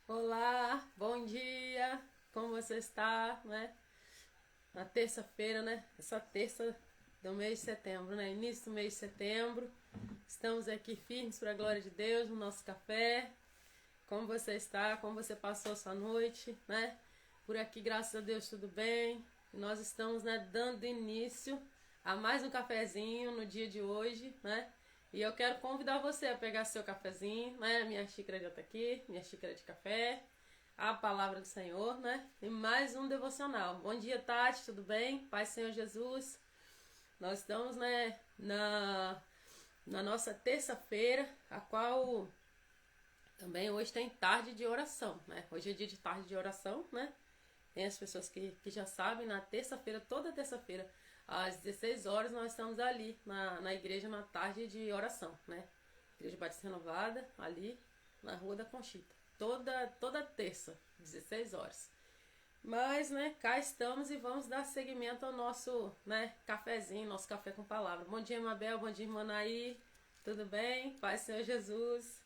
Olá, bom dia, como você está, né? Na terça-feira, né? Essa terça do mês de setembro, né? Início do mês de setembro. Estamos aqui firmes para a glória de Deus no nosso café. Como você está? Como você passou a sua noite, né? Por aqui, graças a Deus, tudo bem. Nós estamos, né, dando início a mais um cafezinho no dia de hoje, né? E eu quero convidar você a pegar seu cafezinho, né? Minha xícara já tá aqui, minha xícara de café, a palavra do Senhor, né? E mais um devocional. Bom dia, Tati, tudo bem? Paz, Senhor Jesus. Nós estamos, né, na nossa terça-feira, a qual também hoje tem tarde de oração, né? Hoje é dia de tarde de oração, né? Tem as pessoas que já sabem, na terça-feira, toda terça-feira, às 16 horas, nós estamos ali na igreja na tarde de oração, né? Igreja Batista Renovada, ali na Rua da Conchita. Toda terça, 16 horas. Mas, né, cá estamos e vamos dar seguimento ao nosso, né, cafezinho, nosso café com palavra. Bom dia, Mabel, bom dia, Manaí. Tudo bem? Paz, Senhor Jesus.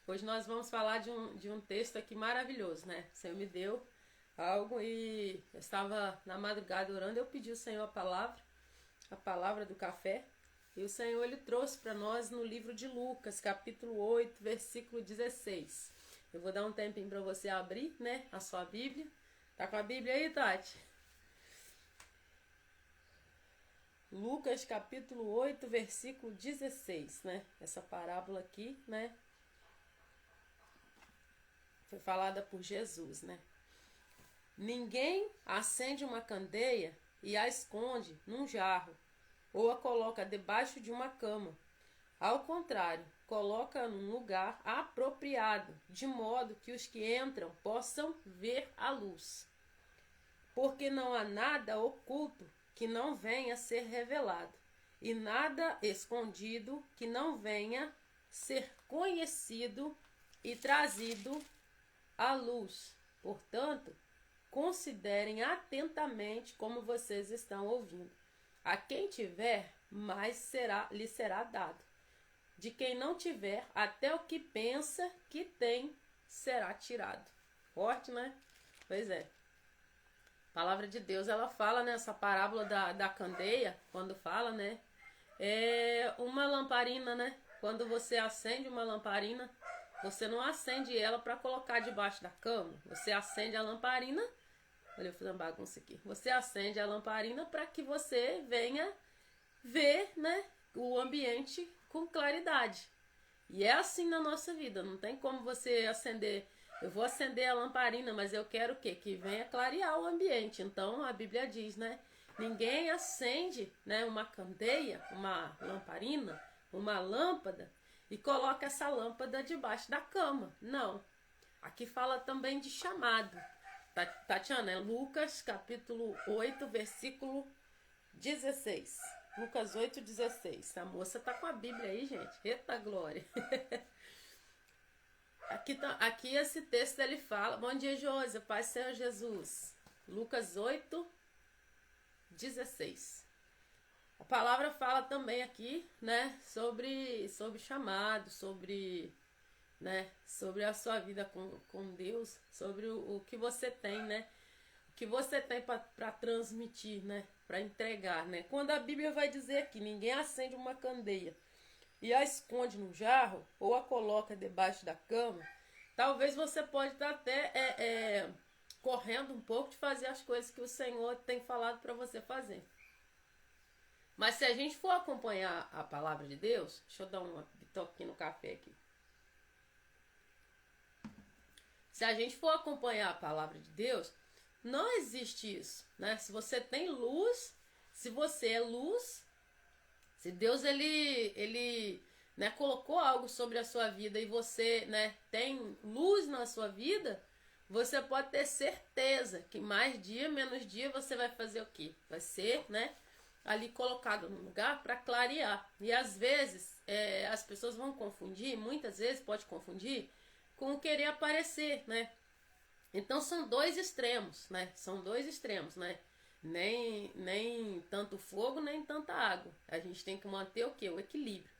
Hoje nós vamos falar de um texto aqui maravilhoso, né? O Senhor me deu algo e eu estava na madrugada orando, eu pedi ao Senhor a palavra do café, e o Senhor ele trouxe para nós no livro de Lucas, capítulo 8, versículo 16. Eu vou dar um tempinho para você abrir, né, a sua Bíblia. Tá com a Bíblia aí, Tati? Lucas capítulo 8, versículo 16, né? Essa parábola aqui, né? Foi falada por Jesus, né? Ninguém acende uma candeia e a esconde num jarro, ou a coloca debaixo de uma cama. Ao contrário, coloca num lugar apropriado, de modo que os que entram possam ver a luz. Porque não há nada oculto que não venha a ser revelado, e nada escondido que não venha ser conhecido e trazido à luz. Portanto, considerem atentamente como vocês estão ouvindo. A quem tiver, mais lhe será dado. De quem não tiver, até o que pensa que tem será tirado. Forte, né? Pois é. A palavra de Deus, ela fala nessa parábola da candeia, quando fala, né? É uma lamparina, né? Quando você acende uma lamparina, você não acende ela para colocar debaixo da cama. Você acende a lamparina. Olha, eu fiz uma bagunça aqui. Você acende a lamparina para que você venha ver, né, o ambiente com claridade. E é assim na nossa vida. Não tem como você acender. Eu vou acender a lamparina, mas eu quero o quê? Que venha clarear o ambiente. Então a Bíblia diz, né? Ninguém acende, né, uma candeia, uma lamparina, uma lâmpada e coloca essa lâmpada debaixo da cama. Não. Aqui fala também de chamado. Tatiana, é Lucas capítulo 8, versículo 16. Lucas 8, 16. A moça tá com a Bíblia aí, gente. Eita glória. Aqui esse texto ele fala. Bom dia, Josi. Paz Senhor Jesus. Lucas 8, 16. A palavra fala também aqui, né, sobre chamado, né, sobre a sua vida com Deus, sobre o que você tem, né, o que você tem para transmitir, né, para entregar, né. Quando a Bíblia vai dizer que ninguém acende uma candeia e a esconde num jarro ou a coloca debaixo da cama, talvez você pode estar até correndo um pouco de fazer as coisas que o Senhor tem falado para você fazer. Mas se a gente for acompanhar a palavra de Deus, deixa eu dar uma bitoquinha no café aqui. Se a gente for acompanhar a palavra de Deus, não existe isso, né? Se você tem luz, se você é luz, se Deus ele né, colocou algo sobre a sua vida e você, né, tem luz na sua vida, você pode ter certeza que mais dia, menos dia, você vai fazer o quê? Vai ser, né, ali colocado num lugar para clarear. E às vezes as pessoas vão confundir, muitas vezes pode confundir com querer aparecer, né? Então são dois extremos, né? São dois extremos, né? Nem tanto fogo, nem tanta água. A gente tem que manter o quê? O equilíbrio.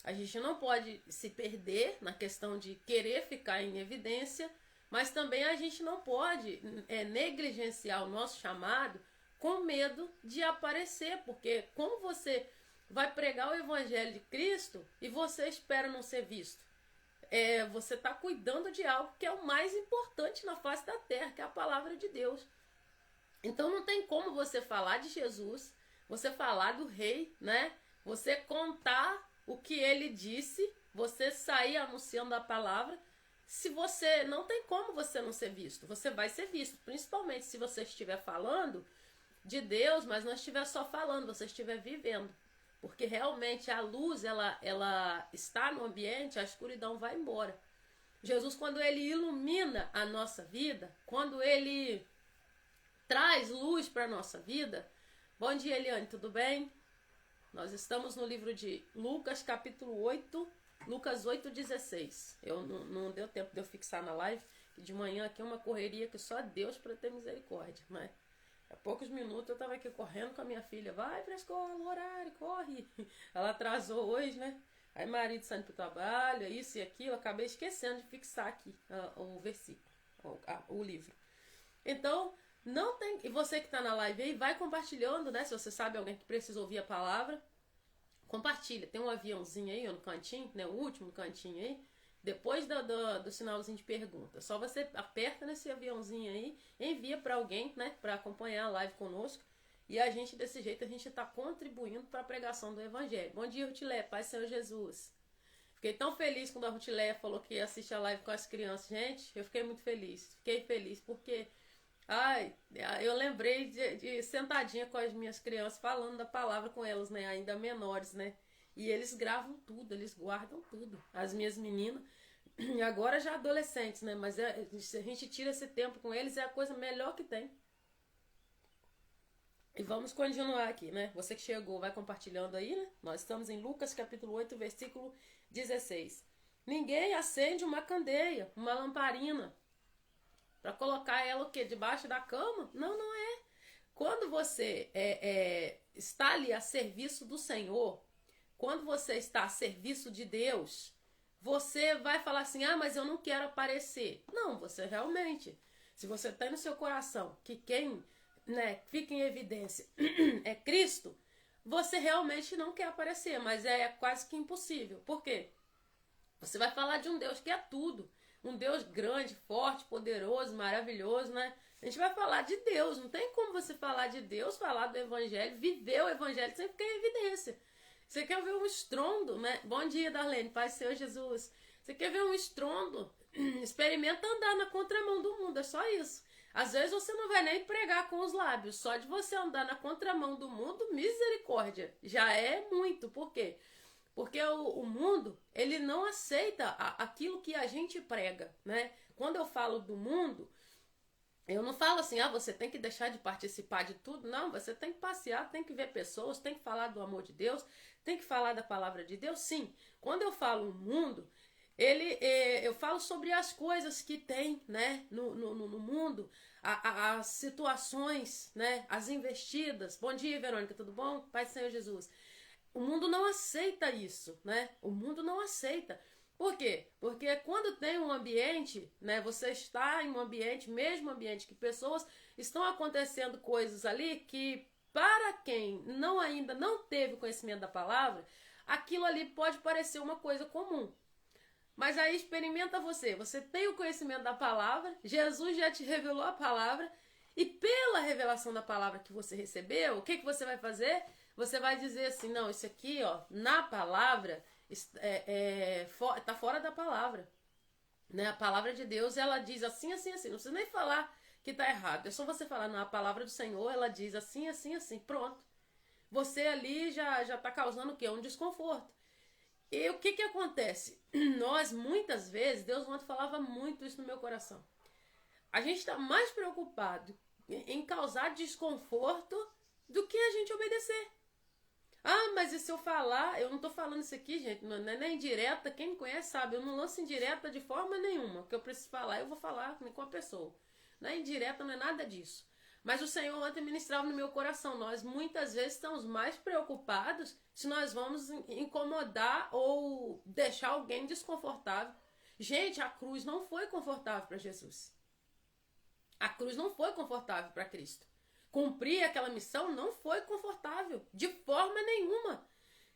A gente não pode se perder na questão de querer ficar em evidência, Mas também a gente não pode negligenciar o nosso chamado com medo de aparecer, porque como você vai pregar o evangelho de Cristo e você espera não ser visto? Você está cuidando de algo que é o mais importante na face da terra, que é a palavra de Deus. Então não tem como você falar de Jesus, você falar do rei, né? Você contar o que ele disse, você sair anunciando a palavra. Se você não tem como você não ser visto, você vai ser visto, principalmente se você estiver falando de Deus, mas não estiver só falando, você estiver vivendo. Porque realmente a luz, ela está no ambiente, a escuridão vai embora. Jesus, quando ele ilumina a nossa vida, quando ele traz luz para a nossa vida. Bom dia, Eliane, tudo bem? Nós estamos no livro de Lucas, capítulo 8, Lucas 8,16. Não deu tempo de eu fixar na live, que de manhã aqui é uma correria que só Deus para ter misericórdia, né? Há poucos minutos eu estava aqui correndo com a minha filha. Vai para a escola, horário, corre. Ela atrasou hoje, né? Aí marido saindo para o trabalho, isso e aquilo. Acabei esquecendo de fixar aqui o versículo, o livro. Então, não tem. E você que está na live aí, vai compartilhando, né? Se você sabe alguém que precisa ouvir a palavra, compartilha. Tem um aviãozinho aí, ó, no cantinho, né? O último cantinho aí. Depois do sinalzinho de pergunta. Só você aperta nesse aviãozinho aí, envia para alguém, né? Para acompanhar a live conosco. E a gente, desse jeito, a gente está contribuindo para a pregação do Evangelho. Bom dia, Rutilé. Paz, Senhor Jesus. Fiquei tão feliz quando a Rutilé falou que ia assistir a live com as crianças. Gente, eu fiquei muito feliz. Fiquei feliz porque... eu lembrei de sentadinha com as minhas crianças, falando da palavra com elas, né? Ainda menores, né? E eles gravam tudo, eles guardam tudo. As minhas meninas, agora já adolescentes, né? Mas se a gente tira esse tempo com eles, é a coisa melhor que tem. E vamos continuar aqui, né? Você que chegou, vai compartilhando aí, né? Nós estamos em Lucas capítulo 8, versículo 16. Ninguém acende uma candeia, uma lamparina, para colocar ela o quê? Debaixo da cama? Não, não é. Quando você está ali a serviço do Senhor, quando você está a serviço de Deus, você vai falar assim, mas eu não quero aparecer. Não, você realmente, se você tem no seu coração que quem, né, fica em evidência é Cristo, você realmente não quer aparecer, mas é quase que impossível. Por quê? Você vai falar de um Deus que é tudo. Um Deus grande, forte, poderoso, maravilhoso, né? A gente vai falar de Deus. Não tem como você falar de Deus, falar do Evangelho, viver o Evangelho sem ficar em evidência. Você quer ver um estrondo, né? Bom dia, Darlene, Paz, Senhor Jesus. Você quer ver um estrondo? Experimenta andar na contramão do mundo, é só isso. Às vezes você não vai nem pregar com os lábios. Só de você andar na contramão do mundo, misericórdia. Já é muito. Por quê? Porque o mundo, ele não aceita aquilo que a gente prega, né? Quando eu falo do mundo, eu não falo assim, você tem que deixar de participar de tudo. Não, você tem que passear, tem que ver pessoas, tem que falar do amor de Deus, tem que falar da palavra de Deus. Sim, quando eu falo mundo, eu falo sobre as coisas que tem, né, no mundo, as situações, né, as investidas. Bom dia, Verônica, tudo bom? Pai do Senhor Jesus. O mundo não aceita isso, né? O mundo não aceita. Por quê? Porque quando tem um ambiente, né? Você está em um ambiente, mesmo ambiente que pessoas estão acontecendo coisas ali que para quem ainda não teve conhecimento da palavra, aquilo ali pode parecer uma coisa comum. Mas aí experimenta você. Você tem o conhecimento da palavra, Jesus já te revelou a palavra e pela revelação da palavra que você recebeu, o que você vai fazer? Você vai dizer assim, não, isso aqui, na palavra, tá fora da palavra. Né? A palavra de Deus, ela diz assim, assim, assim. Não precisa nem falar que tá errado. É só você falar, não, a palavra do Senhor, ela diz assim, assim, assim. Pronto. Você ali já tá causando o quê? Um desconforto. E o que acontece? Nós, muitas vezes, Deus ontem falava muito isso no meu coração. A gente está mais preocupado em causar desconforto do que a gente obedecer. Mas e se eu falar? Eu não tô falando isso aqui, gente, não é nem indireta. Quem me conhece sabe, eu não lanço indireta de forma nenhuma. O que eu preciso falar, eu vou falar com a pessoa. Não é indireta, não é nada disso. Mas o Senhor ontem ministrava no meu coração. Nós muitas vezes estamos mais preocupados se nós vamos incomodar ou deixar alguém desconfortável. Gente, a cruz não foi confortável para Jesus. A cruz não foi confortável para Cristo. Cumprir aquela missão não foi confortável, de forma nenhuma.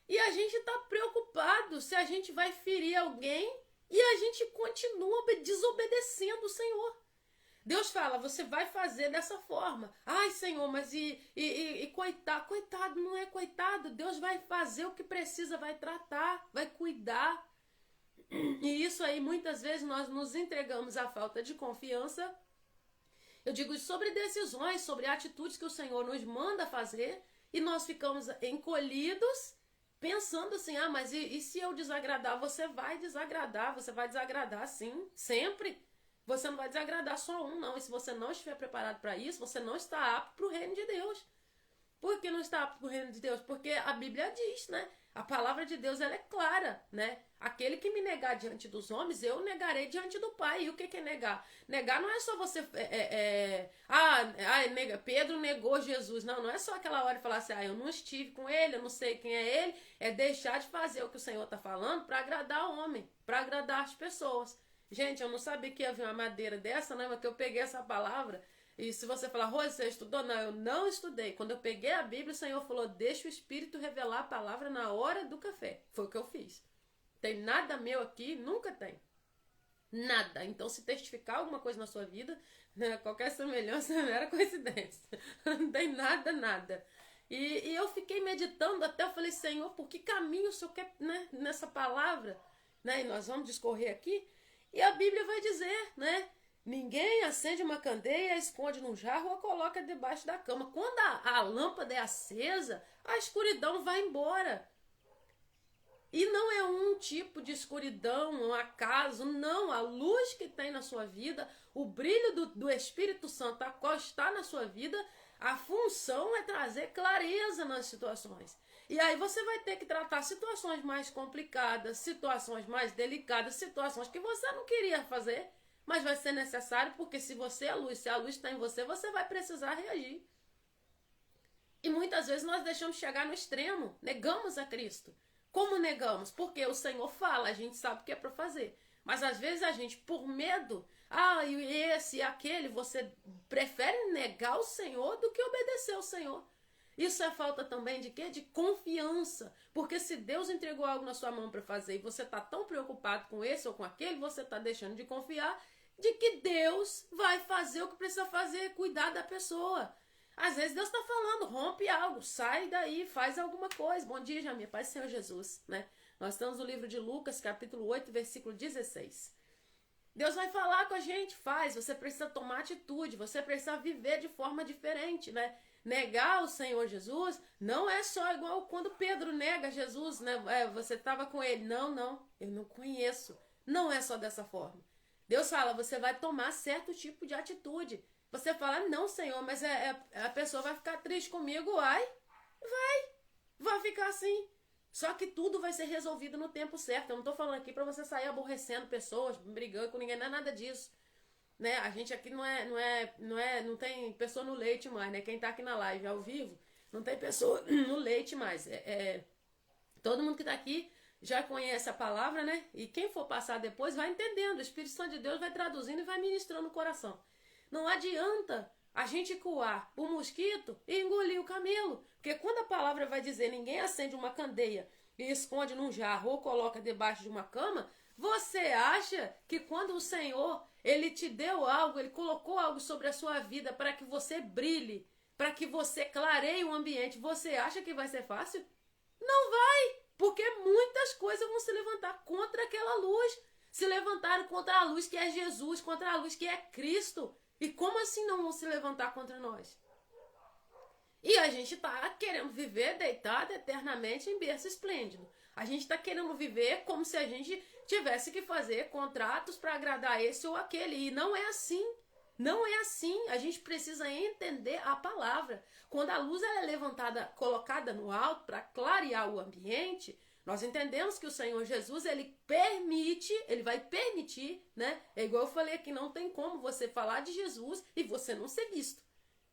E a gente está preocupado se a gente vai ferir alguém e a gente continua desobedecendo o Senhor. Deus fala, você vai fazer dessa forma. Ai, Senhor, mas coitado? Coitado não é coitado. Deus vai fazer o que precisa, vai tratar, vai cuidar. E isso aí, muitas vezes, nós nos entregamos à falta de confiança. Eu digo sobre decisões, sobre atitudes que o Senhor nos manda fazer, e nós ficamos encolhidos, pensando assim, mas e se eu desagradar? Você vai desagradar sim, sempre. Você não vai desagradar só um, não. E se você não estiver preparado para isso, você não está apto para o reino de Deus. Por que não está apto para o reino de Deus? Porque a Bíblia diz, né? A palavra de Deus, ela é clara, né? Aquele que me negar diante dos homens, eu negarei diante do Pai. E o que é negar? Negar não é só você... Pedro negou Jesus. Não é só aquela hora de falar assim, eu não estive com ele, eu não sei quem é ele. É deixar de fazer o que o Senhor está falando para agradar o homem, para agradar as pessoas. Gente, eu não sabia que ia vir uma madeira dessa, né? Mas que eu peguei essa palavra. E se você falar, Rose, você estudou? Não, eu não estudei. Quando eu peguei a Bíblia, o Senhor falou, deixa o Espírito revelar a palavra na hora do café. Foi o que eu fiz. Tem nada meu aqui, nunca tem. Nada. Então, se testificar alguma coisa na sua vida, né, qualquer semelhança não era coincidência. Não tem nada. E eu fiquei meditando até, eu falei, Senhor, por que caminho o Senhor quer, né, nessa palavra? Né? E nós vamos discorrer aqui. E a Bíblia vai dizer, né? Ninguém acende uma candeia, a esconde num jarro ou a coloca debaixo da cama. Quando a lâmpada é acesa, a escuridão vai embora. E não é um tipo de escuridão, um acaso, não. A luz que tem na sua vida, o brilho do Espírito Santo, a qual está na sua vida, a função é trazer clareza nas situações. E aí você vai ter que tratar situações mais complicadas, situações mais delicadas, situações que você não queria fazer, mas vai ser necessário porque se você é a luz, se a luz está em você, você vai precisar reagir. E muitas vezes nós deixamos chegar no extremo, negamos a Cristo. Como negamos? Porque o Senhor fala, a gente sabe o que é para fazer. Mas às vezes a gente, por medo, e esse e aquele, você prefere negar o Senhor do que obedecer ao Senhor. Isso é falta também de quê? De confiança. Porque se Deus entregou algo na sua mão para fazer e você está tão preocupado com esse ou com aquele, você está deixando de confiar de que Deus vai fazer o que precisa fazer, cuidar da pessoa. Às vezes Deus está falando, rompe algo, sai daí, faz alguma coisa. Bom dia, Jamia, Pai do Senhor Jesus, né? Nós estamos no livro de Lucas, capítulo 8, versículo 16. Deus vai falar com a gente, faz, você precisa tomar atitude, você precisa viver de forma diferente, né? Negar o Senhor Jesus não é só igual quando Pedro nega Jesus, né? Você estava com ele. Não, eu não conheço. Não é só dessa forma. Deus fala, você vai tomar certo tipo de atitude. Você fala, não, Senhor, mas a pessoa vai ficar triste comigo. Vai ficar assim. Só que tudo vai ser resolvido no tempo certo. Eu não estou falando aqui para você sair aborrecendo pessoas, brigando com ninguém, não é nada disso. Né? A gente aqui não tem pessoa no leite mais, né? Quem está aqui na live ao vivo, não tem pessoa no leite mais. Todo mundo que está aqui já conhece a palavra, né? E quem for passar depois vai entendendo. O Espírito Santo de Deus vai traduzindo e vai ministrando o coração. Não adianta a gente coar o mosquito e engolir o camelo. Porque quando a palavra vai dizer ninguém acende uma candeia e esconde num jarro ou coloca debaixo de uma cama, você acha que quando o Senhor, Ele te deu algo, Ele colocou algo sobre a sua vida para que você brilhe, para que você clareie o ambiente, você acha que vai ser fácil? Não vai, porque muitas coisas vão se levantar contra aquela luz. Se levantaram contra a luz que é Jesus, contra a luz que é Cristo. E como assim não vão se levantar contra nós? E a gente está querendo viver deitado eternamente em berço esplêndido. A gente está querendo viver como se a gente tivesse que fazer contratos para agradar esse ou aquele. E não é assim. Não é assim. A gente precisa entender a palavra. Quando a luz é levantada, colocada no alto para clarear o ambiente, nós entendemos que o Senhor Jesus, Ele vai permitir, né? É igual eu falei aqui, não tem como você falar de Jesus e você não ser visto.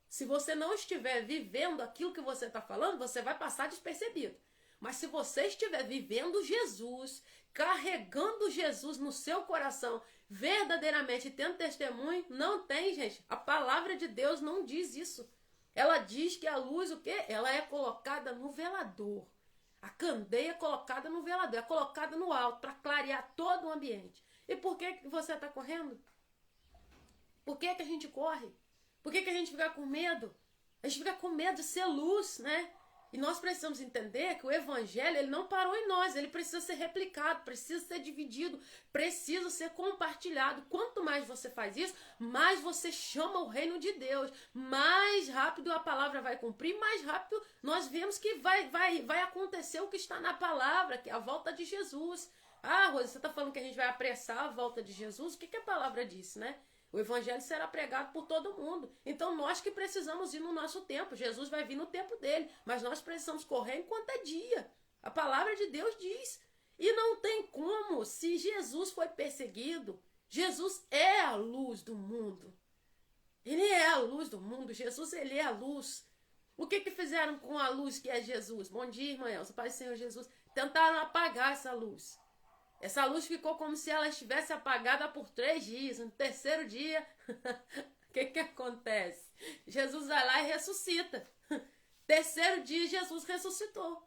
Se você não estiver vivendo aquilo que você está falando, você vai passar despercebido. Mas se você estiver vivendo Jesus, carregando Jesus no seu coração, verdadeiramente tendo testemunho, não tem, gente. A palavra de Deus não diz isso. Ela diz que a luz, o quê? Ela é colocada no velador. A candeia é colocada no velador, é colocada no alto para clarear todo o ambiente. E por que você está correndo? Por que a gente corre? Por que a gente fica com medo? A gente fica com medo de ser luz, né? E nós precisamos entender que o evangelho, ele não parou em nós, ele precisa ser replicado, precisa ser dividido, precisa ser compartilhado. Quanto mais você faz isso, mais você chama o reino de Deus, mais rápido a palavra vai cumprir, mais rápido nós vemos que vai acontecer o que está na palavra, que é a volta de Jesus. Ah, Rosa, você está falando que a gente vai apressar a volta de Jesus? O que a palavra disse, né? O evangelho será pregado por todo mundo. Então nós que precisamos ir no nosso tempo. Jesus vai vir no tempo dele. Mas nós precisamos correr enquanto é dia. A palavra de Deus diz. E não tem como. Se Jesus foi perseguido, Jesus é a luz do mundo. Ele é a luz do mundo. Jesus, ele é a luz. O que fizeram com a luz que é Jesus? Bom dia, irmã Elza. Pai do Senhor Jesus. Tentaram apagar essa luz. Essa luz ficou como se ela estivesse apagada por 3 dias. No terceiro dia, o que acontece? Jesus vai lá e ressuscita. Terceiro dia, Jesus ressuscitou.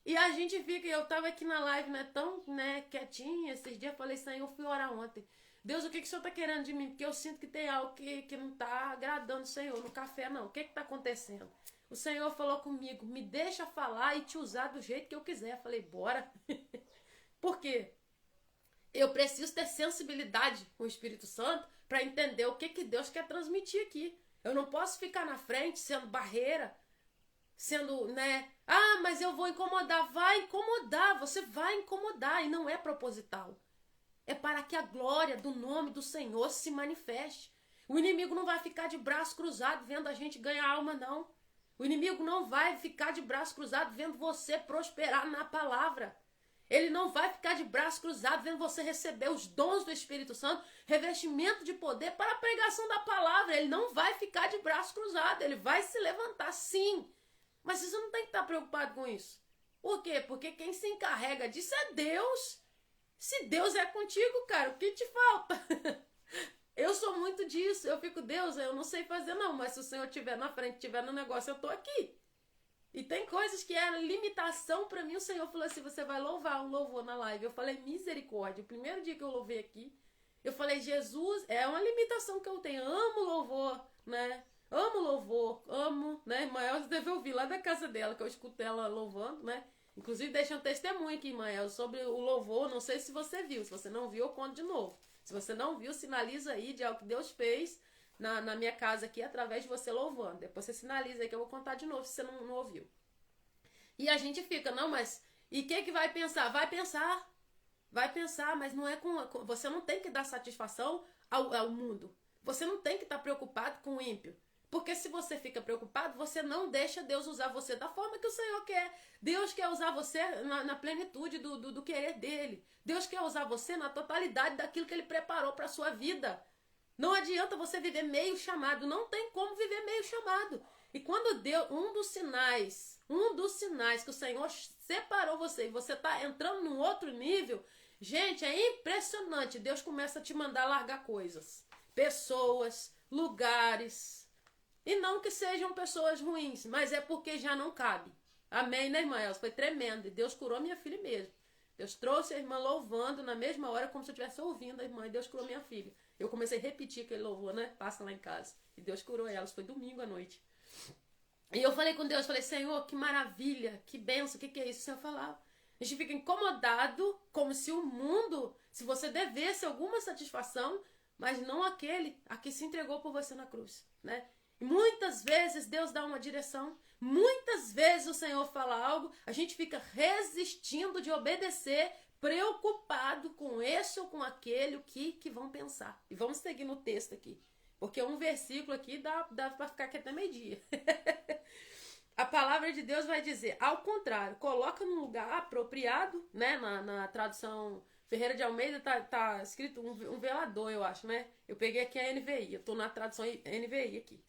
E a gente fica, eu estava aqui na live, né, tão quietinha esses dias, falei, Senhor, eu fui orar ontem. Deus, o que o Senhor está querendo de mim? Porque eu sinto que tem algo que não está agradando o Senhor, no café não. O que está acontecendo? O Senhor falou comigo, me deixa falar e te usar do jeito que eu quiser. Eu falei, bora. Por quê? Eu preciso ter sensibilidade com o Espírito Santo para entender o que Deus quer transmitir aqui. Eu não posso ficar na frente sendo barreira, sendo, né? Ah, mas eu vou incomodar. Vai incomodar, você vai incomodar e não é proposital. É para que a glória do nome do Senhor se manifeste. O inimigo não vai ficar de braço cruzado vendo a gente ganhar alma, não. O inimigo não vai ficar de braço cruzado vendo você prosperar na palavra. Ele não vai ficar de braço cruzado vendo você receber os dons do Espírito Santo, revestimento de poder para a pregação da palavra. Ele não vai ficar de braço cruzado, ele vai se levantar sim. Mas você não tem que estar preocupado com isso. Por quê? Porque quem se encarrega disso é Deus. Se Deus é contigo, cara, o que te falta? Eu sou muito disso, eu fico, Deus, eu não sei fazer não, mas se o Senhor estiver na frente, estiver no negócio, eu estou aqui. E tem coisas que eram limitação para mim. O Senhor falou assim, você vai louvar um louvor na live. Eu falei, misericórdia. O primeiro dia que eu louvei aqui, eu falei, Jesus, é uma limitação que eu tenho. Amo louvor, né? Amo louvor, amo, né? Irmã Elza deve ouvir lá da casa dela, que eu escuto ela louvando, né? Inclusive, deixa um testemunho aqui, irmã Elza, sobre o louvor. Não sei se você viu. Se você não viu, eu conto de novo. Se você não viu, sinaliza aí de algo que Deus fez na minha casa aqui, através de você louvando. Depois você sinaliza aí que eu vou contar de novo, se você não ouviu. E a gente fica, não, mas e o que vai pensar? Vai pensar, mas não é você não tem que dar satisfação ao mundo. Você não tem que estar preocupado com o ímpio. Porque se você fica preocupado, você não deixa Deus usar você da forma que o Senhor quer. Deus quer usar você na plenitude do querer dele. Deus quer usar você na totalidade daquilo que ele preparou para a sua vida. Não adianta você viver meio chamado. Não tem como viver meio chamado. E quando Deus, um dos sinais que o Senhor separou você e você está entrando num outro nível, gente, é impressionante. Deus começa a te mandar largar coisas. Pessoas, lugares. E não que sejam pessoas ruins, mas é porque já não cabe. Amém, né, irmã Elza? Foi tremendo. E Deus curou minha filha mesmo. Deus trouxe a irmã louvando na mesma hora, como se eu estivesse ouvindo a irmã. E Deus curou minha filha. Eu comecei a repetir aquele louvor, né? Passa lá em casa. E Deus curou elas. Foi domingo à noite. E eu falei com Deus, falei, Senhor, que maravilha, que bênção, o que é isso? O Senhor falava. A gente fica incomodado, como se o mundo, se você devesse alguma satisfação, mas não aquele a que se entregou por você na cruz, né? E muitas vezes Deus dá uma direção, muitas vezes o Senhor fala algo, a gente fica resistindo de obedecer, preocupado com esse ou com aquele, o que vão pensar. E vamos seguir no texto aqui. Porque um versículo aqui dá para ficar aqui até meio-dia. A palavra de Deus vai dizer, ao contrário, coloca num lugar apropriado, né? Na tradução Ferreira de Almeida tá escrito um velador, eu acho, né? Eu peguei aqui a NVI, eu tô na tradução NVI aqui.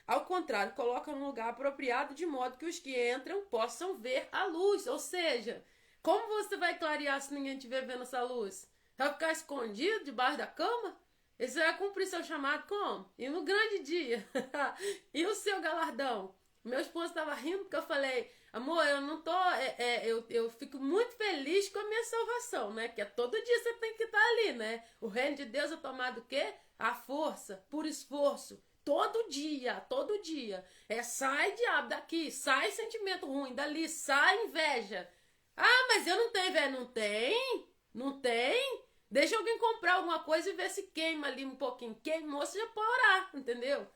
Ao contrário, coloca num lugar apropriado de modo que os que entram possam ver a luz. Ou seja, Como você vai clarear se ninguém estiver vendo essa luz? Vai ficar escondido debaixo da cama? E você vai cumprir seu chamado como? E no grande dia? E o seu galardão? Meu esposo estava rindo porque eu falei, amor, eu não tô. Eu fico muito feliz com a minha salvação, né? Que todo dia você tem que estar ali, né? O reino de Deus é tomado o quê? A força, por esforço. Todo dia, todo dia. Sai diabo daqui, sai sentimento ruim dali, sai inveja. Ah, mas eu não tenho inveja. Não tem? Não tem? Deixa alguém comprar alguma coisa e ver se queima ali um pouquinho. Queimou, você já pode orar, entendeu?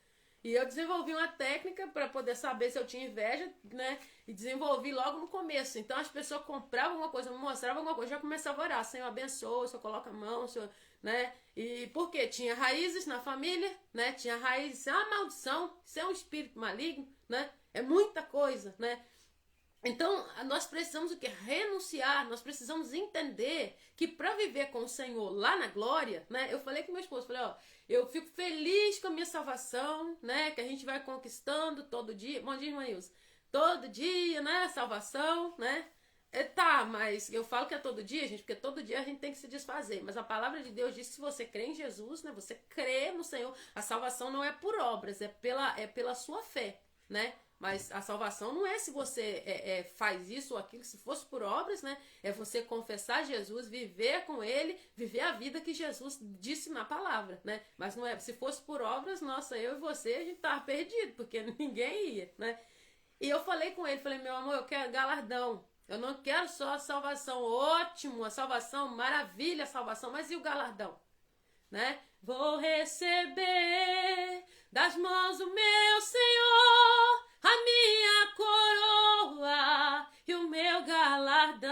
E eu desenvolvi uma técnica para poder saber se eu tinha inveja, né? E desenvolvi logo no começo. Então as pessoas compravam alguma coisa, me mostravam alguma coisa, já começava a orar. Senhor, abençoa, Senhor, coloca a mão, Senhor, né? E por quê? Tinha raízes na família, né? Tinha raízes, isso é uma maldição, isso é um espírito maligno, né? É muita coisa, né? Então, nós precisamos o quê? Renunciar, nós precisamos entender que para viver com o Senhor lá na glória, né? Eu falei com meu esposo, falei, ó, eu fico feliz com a minha salvação, né? Que a gente vai conquistando todo dia. Bom dia, irmã Ilza. Todo dia, né? Salvação, né? Tá, mas eu falo que é todo dia, gente, porque todo dia a gente tem que se desfazer. Mas a palavra de Deus diz que se você crê em Jesus, né? Você crê no Senhor, a salvação não é por obras, é pela sua fé, né? Mas a salvação não é se você faz isso ou aquilo, se fosse por obras, né? É você confessar Jesus, viver com Ele, viver a vida que Jesus disse na palavra, né? Mas não é, se fosse por obras, nossa, eu e você, a gente tava perdido, porque ninguém ia, né? E eu falei com ele, falei, meu amor, eu quero galardão. Eu não quero só a salvação, ótimo, a salvação, maravilha a salvação, mas e o galardão? Né? Vou receber das mãos do meu Senhor a minha coroa e o meu galardão.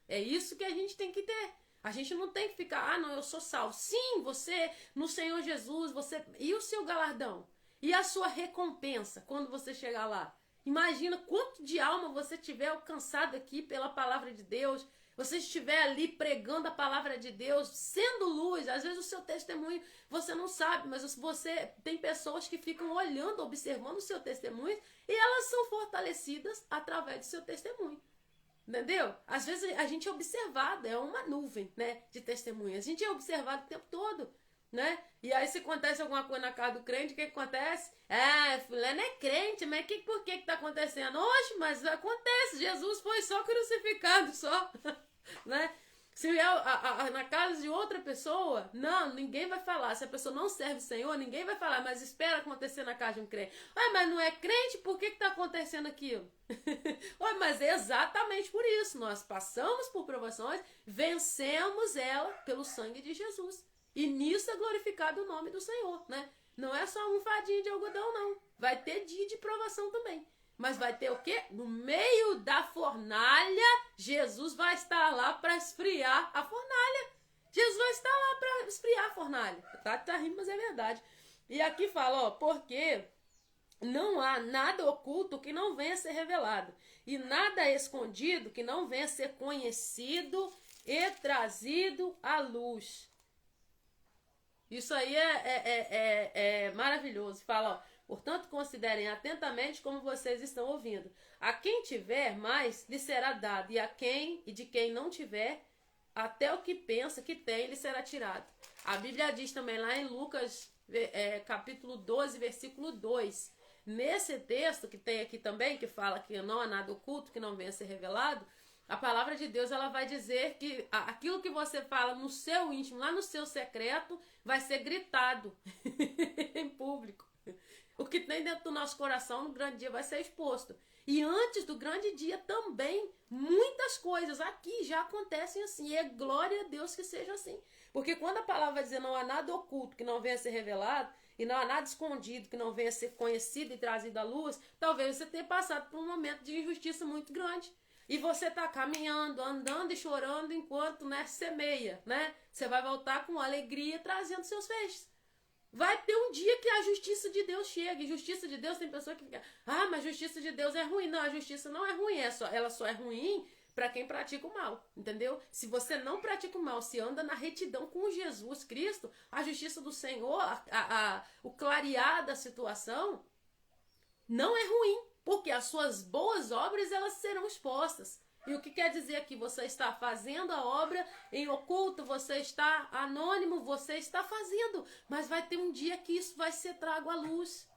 É isso que a gente tem que ter. A gente não tem que ficar, não, eu sou salvo. Sim, você, no Senhor Jesus, você. E o seu galardão? E a sua recompensa quando você chegar lá? Imagina quanto de alma você tiver alcançado aqui pela palavra de Deus. Você estiver ali pregando a palavra de Deus, sendo luz, às vezes o seu testemunho você não sabe, mas você tem pessoas que ficam olhando, observando o seu testemunho e elas são fortalecidas através do seu testemunho. Entendeu? Às vezes a gente é observado, é uma nuvem, né, de testemunhas. A gente é observado o tempo todo, né? E aí se acontece alguma coisa na casa do crente, o que acontece? Fulano é crente, mas por que tá acontecendo? Oxe, mas acontece, Jesus foi só crucificado, só. Né? Se vier na casa de outra pessoa, não, ninguém vai falar. Se a pessoa não serve o Senhor, ninguém vai falar, mas espera acontecer na casa de um crente. Mas não é crente, por que está acontecendo aquilo? Mas é exatamente por isso. Nós passamos por provações, vencemos ela pelo sangue de Jesus. E nisso é glorificado o nome do Senhor, né? Não é só um fadinho de algodão, não. Vai ter dia de provação também. Mas vai ter o quê? No meio da fornalha, Jesus vai estar lá para esfriar a fornalha. Jesus vai estar lá para esfriar a fornalha. Tá rindo, mas é verdade. E aqui fala, ó, porque não há nada oculto que não venha a ser revelado. E nada escondido que não venha a ser conhecido e trazido à luz. Isso aí é maravilhoso. Fala, ó. Portanto, considerem atentamente como vocês estão ouvindo. A quem tiver mais, lhe será dado. E de quem não tiver, até o que pensa que tem, lhe será tirado. A Bíblia diz também lá em Lucas, capítulo 12, versículo 2. Nesse texto que tem aqui também, que fala que não há nada oculto que não venha a ser revelado, a palavra de Deus ela vai dizer que aquilo que você fala no seu íntimo, lá no seu secreto, vai ser gritado em público. O que tem dentro do nosso coração no grande dia vai ser exposto. E antes do grande dia também, muitas coisas aqui já acontecem assim. E é glória a Deus que seja assim. Porque quando a palavra vai dizer não há nada oculto que não venha a ser revelado, e não há nada escondido que não venha a ser conhecido e trazido à luz, talvez você tenha passado por um momento de injustiça muito grande. E você está caminhando, andando e chorando enquanto, né, semeia, né? Você vai voltar com alegria trazendo seus feixes. Vai ter um dia que a justiça de Deus chega. E justiça de Deus tem pessoa que fica, mas justiça de Deus é ruim. Não, a justiça não é ruim, ela só é ruim para quem pratica o mal, entendeu? Se você não pratica o mal, se anda na retidão com Jesus Cristo, a justiça do Senhor, o clarear da situação, não é ruim, porque as suas boas obras elas serão expostas. E o que quer dizer que você está fazendo a obra em oculto, você está anônimo, você está fazendo. Mas vai ter um dia que isso vai ser trago à luz,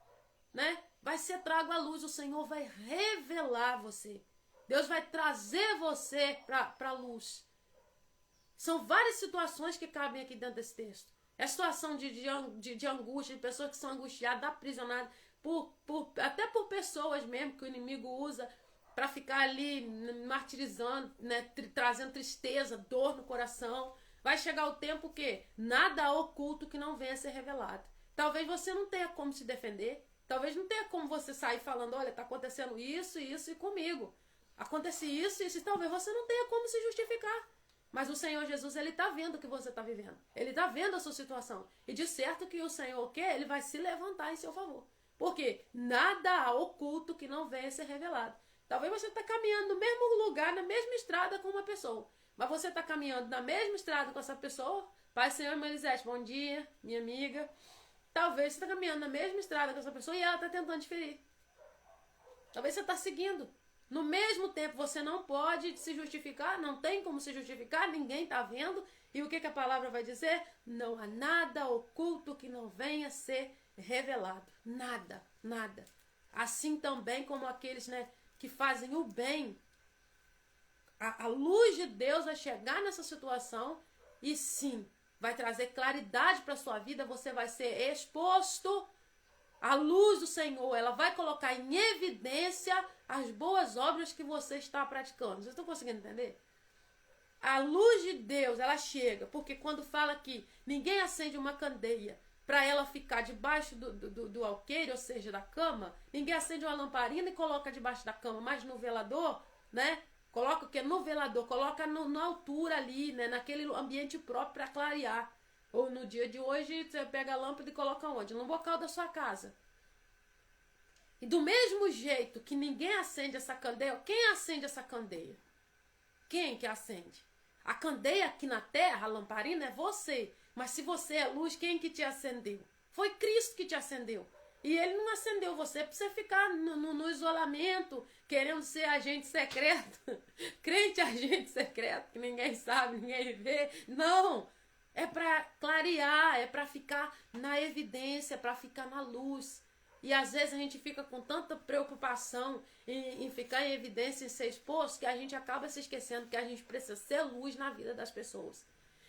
né? Vai ser trago à luz, o Senhor vai revelar você. Deus vai trazer você para a luz. São várias situações que cabem aqui dentro desse texto. É situação de angústia, de pessoas que são angustiadas, aprisionadas, até por pessoas mesmo que o inimigo usa para ficar ali martirizando, né, trazendo tristeza, dor no coração. Vai chegar o tempo que nada oculto que não venha a ser revelado. Talvez você não tenha como se defender. Talvez não tenha como você sair falando, olha, está acontecendo isso, isso e comigo. Acontece isso, isso e talvez você não tenha como se justificar. Mas o Senhor Jesus, Ele está vendo o que você está vivendo. Ele está vendo a sua situação. E de certo que o Senhor quer, Ele vai se levantar em seu favor. Porque nada há oculto que não venha a ser revelado. Talvez você está caminhando no mesmo lugar, na mesma estrada com uma pessoa. Mas você está caminhando na mesma estrada com essa pessoa. Pai, Senhor, Melisete, bom dia, minha amiga. Talvez você está caminhando na mesma estrada com essa pessoa e ela está tentando te ferir. Talvez você está seguindo. No mesmo tempo, você não pode se justificar, não tem como se justificar, ninguém está vendo. E o que a palavra vai dizer? Não há nada oculto que não venha a ser revelado. Nada, nada. Assim também como aqueles, né, que fazem o bem. A luz de Deus vai chegar nessa situação e sim, vai trazer claridade para a sua vida, você vai ser exposto. A luz do Senhor, ela vai colocar em evidência as boas obras que você está praticando. Vocês estão conseguindo entender? A luz de Deus, ela chega, porque quando fala que ninguém acende uma candeia para ela ficar debaixo do alqueire, ou seja, da cama, ninguém acende uma lamparina e coloca debaixo da cama, mas no velador, né? Coloca o quê? No velador, coloca na altura ali, né? Naquele ambiente próprio para clarear. Ou no dia de hoje, você pega a lâmpada e coloca onde? No bocal da sua casa. E do mesmo jeito que ninguém acende essa candeia, quem acende essa candeia? Quem que acende? A candeia aqui na terra, a lamparina, é você. Mas se você é luz, quem que te acendeu? Foi Cristo que te acendeu. E Ele não acendeu você para você ficar no isolamento, querendo ser agente secreto. Crente agente secreto, que ninguém sabe, ninguém vê. Não! É para clarear, é para ficar na evidência, para ficar na luz. E às vezes a gente fica com tanta preocupação em ficar em evidência e ser exposto, que a gente acaba se esquecendo que a gente precisa ser luz na vida das pessoas.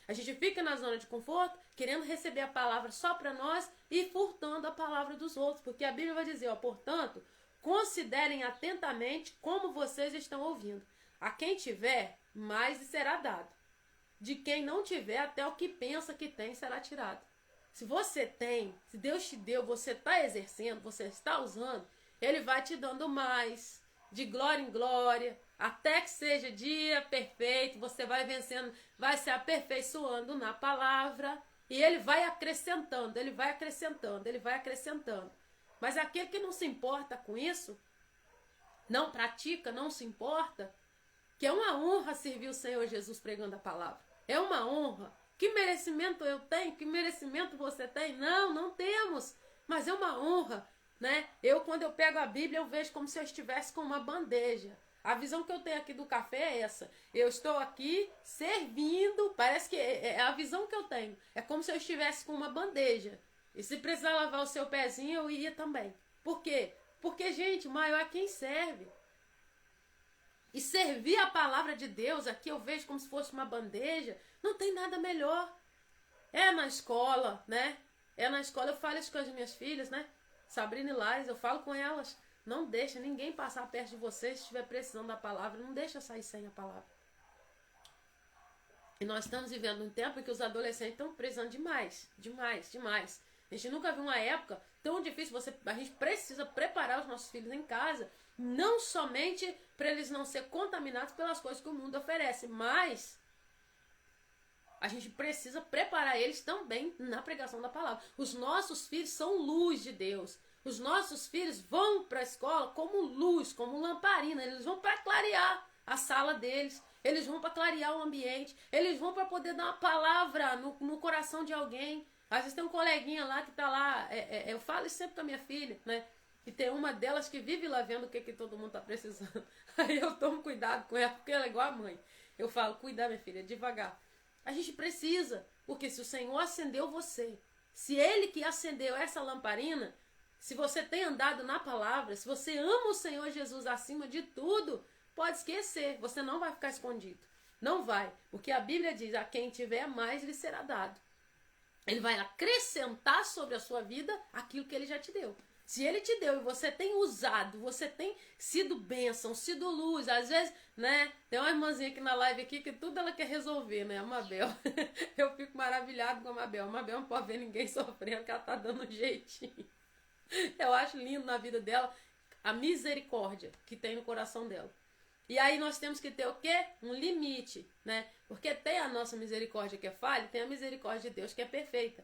A gente fica na zona de conforto, querendo receber a palavra só para nós e furtando a palavra dos outros. Porque a Bíblia vai dizer, ó, portanto, considerem atentamente como vocês estão ouvindo. A quem tiver, mais lhe será dado. De quem não tiver, até o que pensa que tem será tirado. Se você tem, se Deus te deu, você está exercendo, você está usando, Ele vai te dando mais, de glória em glória, até que seja dia perfeito, você vai vencendo, vai se aperfeiçoando na palavra, e Ele vai acrescentando, Ele vai acrescentando, Ele vai acrescentando. Mas aquele que não se importa com isso, não pratica, não se importa, que é uma honra servir o Senhor Jesus pregando a palavra. É uma honra. Que merecimento eu tenho? Que merecimento você tem? Não, não temos. Mas é uma honra, né? Quando eu pego a Bíblia, eu vejo como se eu estivesse com uma bandeja. A visão que eu tenho aqui do café é essa. Eu estou aqui servindo, parece que é a visão que eu tenho. É como se eu estivesse com uma bandeja. E se precisar lavar o seu pezinho, eu ia também. Por quê? Porque, gente, maior é quem serve. E servir a palavra de Deus, aqui eu vejo como se fosse uma bandeja, não tem nada melhor. É na escola, né? É na escola, eu falo isso com as minhas filhas, né? Sabrina e Laís, eu falo com elas. Não deixa ninguém passar perto de você se estiver precisando da palavra. Não deixa sair sem a palavra. E nós estamos vivendo um tempo em que os adolescentes estão precisando demais. Demais, demais. A gente nunca viu uma época tão difícil. A gente precisa preparar os nossos filhos em casa. Não somente para eles não serem contaminados pelas coisas que o mundo oferece. Mas a gente precisa preparar eles também na pregação da palavra. Os nossos filhos são luz de Deus. Os nossos filhos vão para a escola como luz, como lamparina. Eles vão para clarear a sala deles. Eles vão para clarear o ambiente. Eles vão para poder dar uma palavra no coração de alguém. Às vezes tem um coleguinha lá que está lá. Eu falo isso sempre com a minha filha, né? E tem uma delas que vive lá vendo o que todo mundo tá precisando. Aí eu tomo cuidado com ela, porque ela é igual a mãe. Eu falo, cuida, minha filha, devagar. A gente precisa, porque se o Senhor acendeu você, se Ele que acendeu essa lamparina, se você tem andado na palavra, se você ama o Senhor Jesus acima de tudo, pode esquecer, você não vai ficar escondido. Não vai, porque a Bíblia diz, a quem tiver mais lhe será dado. Ele vai acrescentar sobre a sua vida aquilo que Ele já te deu. Se Ele te deu e você tem usado, você tem sido bênção, sido luz, às vezes, né, tem uma irmãzinha aqui na live aqui que tudo ela quer resolver, né, a Mabel. Eu fico maravilhado com a Mabel. A Mabel não pode ver ninguém sofrendo, que ela tá dando um jeitinho. Eu acho lindo na vida dela a misericórdia que tem no coração dela. E aí nós temos que ter o quê? Um limite, né? Porque tem a nossa misericórdia que é falha, tem a misericórdia de Deus que é perfeita.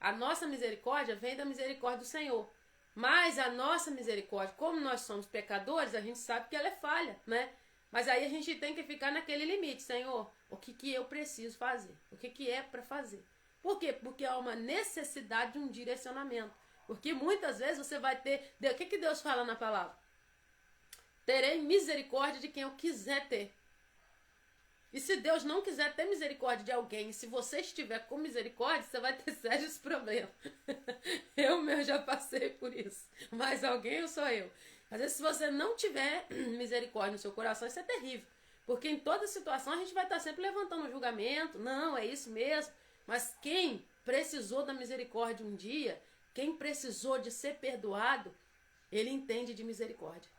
A nossa misericórdia vem da misericórdia do Senhor. Mas a nossa misericórdia, como nós somos pecadores, a gente sabe que ela é falha, né? Mas aí a gente tem que ficar naquele limite. Senhor, o que eu preciso fazer? O que é para fazer? Por quê? Porque há uma necessidade de um direcionamento. Porque muitas vezes você vai ter... O que Deus fala na palavra? Terei misericórdia de quem eu quiser ter. E se Deus não quiser ter misericórdia de alguém, se você estiver com misericórdia, você vai ter sérios problemas. Eu mesmo já passei por isso. Mas alguém ou sou eu? Às vezes, se você não tiver misericórdia no seu coração, isso é terrível. Porque em toda situação a gente vai estar sempre levantando um julgamento. Não, é isso mesmo. Mas quem precisou da misericórdia um dia, quem precisou de ser perdoado, ele entende de misericórdia.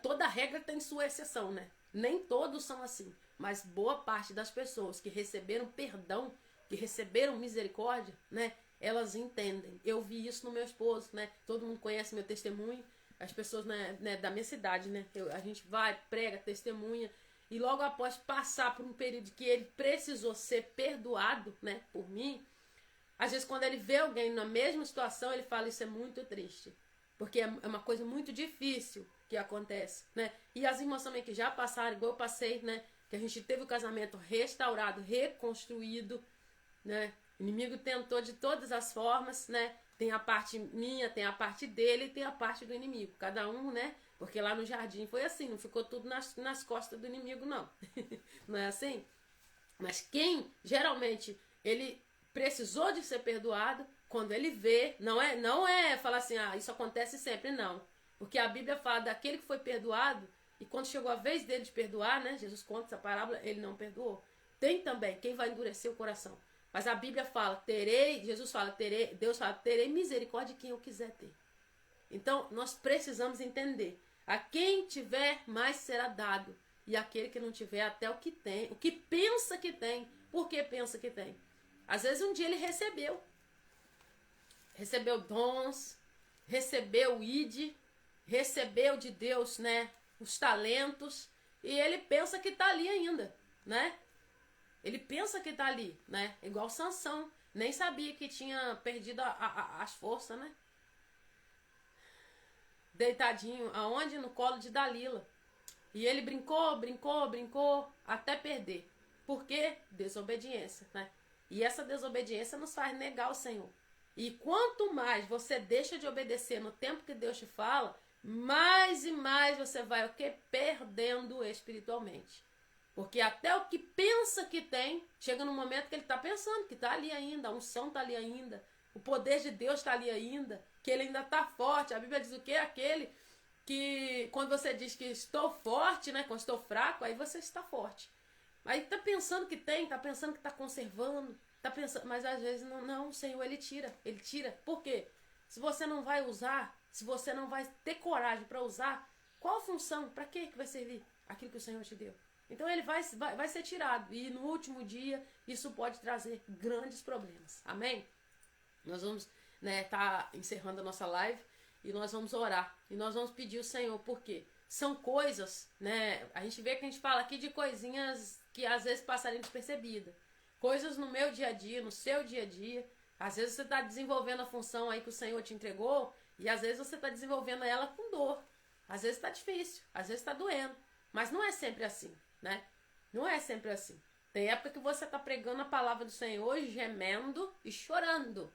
Toda regra tem sua exceção, né? Nem todos são assim, mas boa parte das pessoas que receberam perdão, que receberam misericórdia, né? Elas entendem. Eu vi isso no meu esposo, né? Todo mundo conhece meu testemunho. As pessoas, né, da minha cidade, né? A gente vai, prega, testemunha. E logo após passar por um período que ele precisou ser perdoado, né? Por mim. Às vezes quando ele vê alguém na mesma situação, ele fala, isso é muito triste. Porque é uma coisa muito difícil que acontece, né? E as irmãs também que já passaram, igual eu passei, né? Que a gente teve o casamento restaurado, reconstruído, né? O inimigo tentou de todas as formas, né? Tem a parte minha, tem a parte dele e tem a parte do inimigo. Cada um, né? Porque lá no jardim foi assim, não ficou tudo nas costas do inimigo, não. Não é assim? Mas quem, geralmente, ele precisou de ser perdoado, quando ele vê, não é falar assim, isso acontece sempre, não. Porque a Bíblia fala daquele que foi perdoado, e quando chegou a vez dele de perdoar, né? Jesus conta essa parábola, ele não perdoou. Tem também quem vai endurecer o coração. Mas a Bíblia fala, Deus fala, terei misericórdia de quem eu quiser ter. Então, nós precisamos entender. A quem tiver, mais será dado. E aquele que não tiver, até o que tem, o que pensa que tem. Por que pensa que tem? Às vezes um dia ele recebeu dons, recebeu o ID, recebeu de Deus, né, os talentos, e ele pensa que está ali ainda, né? Ele pensa que está ali, né? Igual Sansão, nem sabia que tinha perdido as forças, né? Deitadinho, aonde? No colo de Dalila. E ele brincou, até perder. Por quê? Desobediência, né? E essa desobediência nos faz negar o Senhor. E quanto mais você deixa de obedecer no tempo que Deus te fala, mais e mais você vai o quê? Perdendo espiritualmente. Porque até o que pensa que tem, chega no momento que ele está pensando que está ali ainda, a unção está ali ainda, o poder de Deus está ali ainda, que ele ainda está forte. A Bíblia diz o quê? Aquele que, quando você diz que estou forte, né? Quando estou fraco, aí você está forte. Aí está pensando que tem, está pensando que está conservando, tá pensando, mas às vezes não, o Senhor ele tira. Por quê? Se você não vai usar, se você não vai ter coragem para usar, qual a função? Para que vai servir aquilo que o Senhor te deu? Então ele vai ser tirado. E no último dia, isso pode trazer grandes problemas. Amém? Nós vamos, né, tá encerrando a nossa live e nós vamos orar. E nós vamos pedir o Senhor, por quê? São coisas, né? A gente vê que a gente fala aqui de coisinhas que às vezes passariam despercebidas. Coisas no meu dia a dia, no seu dia a dia. Às vezes você está desenvolvendo a função aí que o Senhor te entregou e às vezes você está desenvolvendo ela com dor. Às vezes está difícil, às vezes está doendo. Mas não é sempre assim, né? Não é sempre assim. Tem época que você está pregando a palavra do Senhor, gemendo e chorando,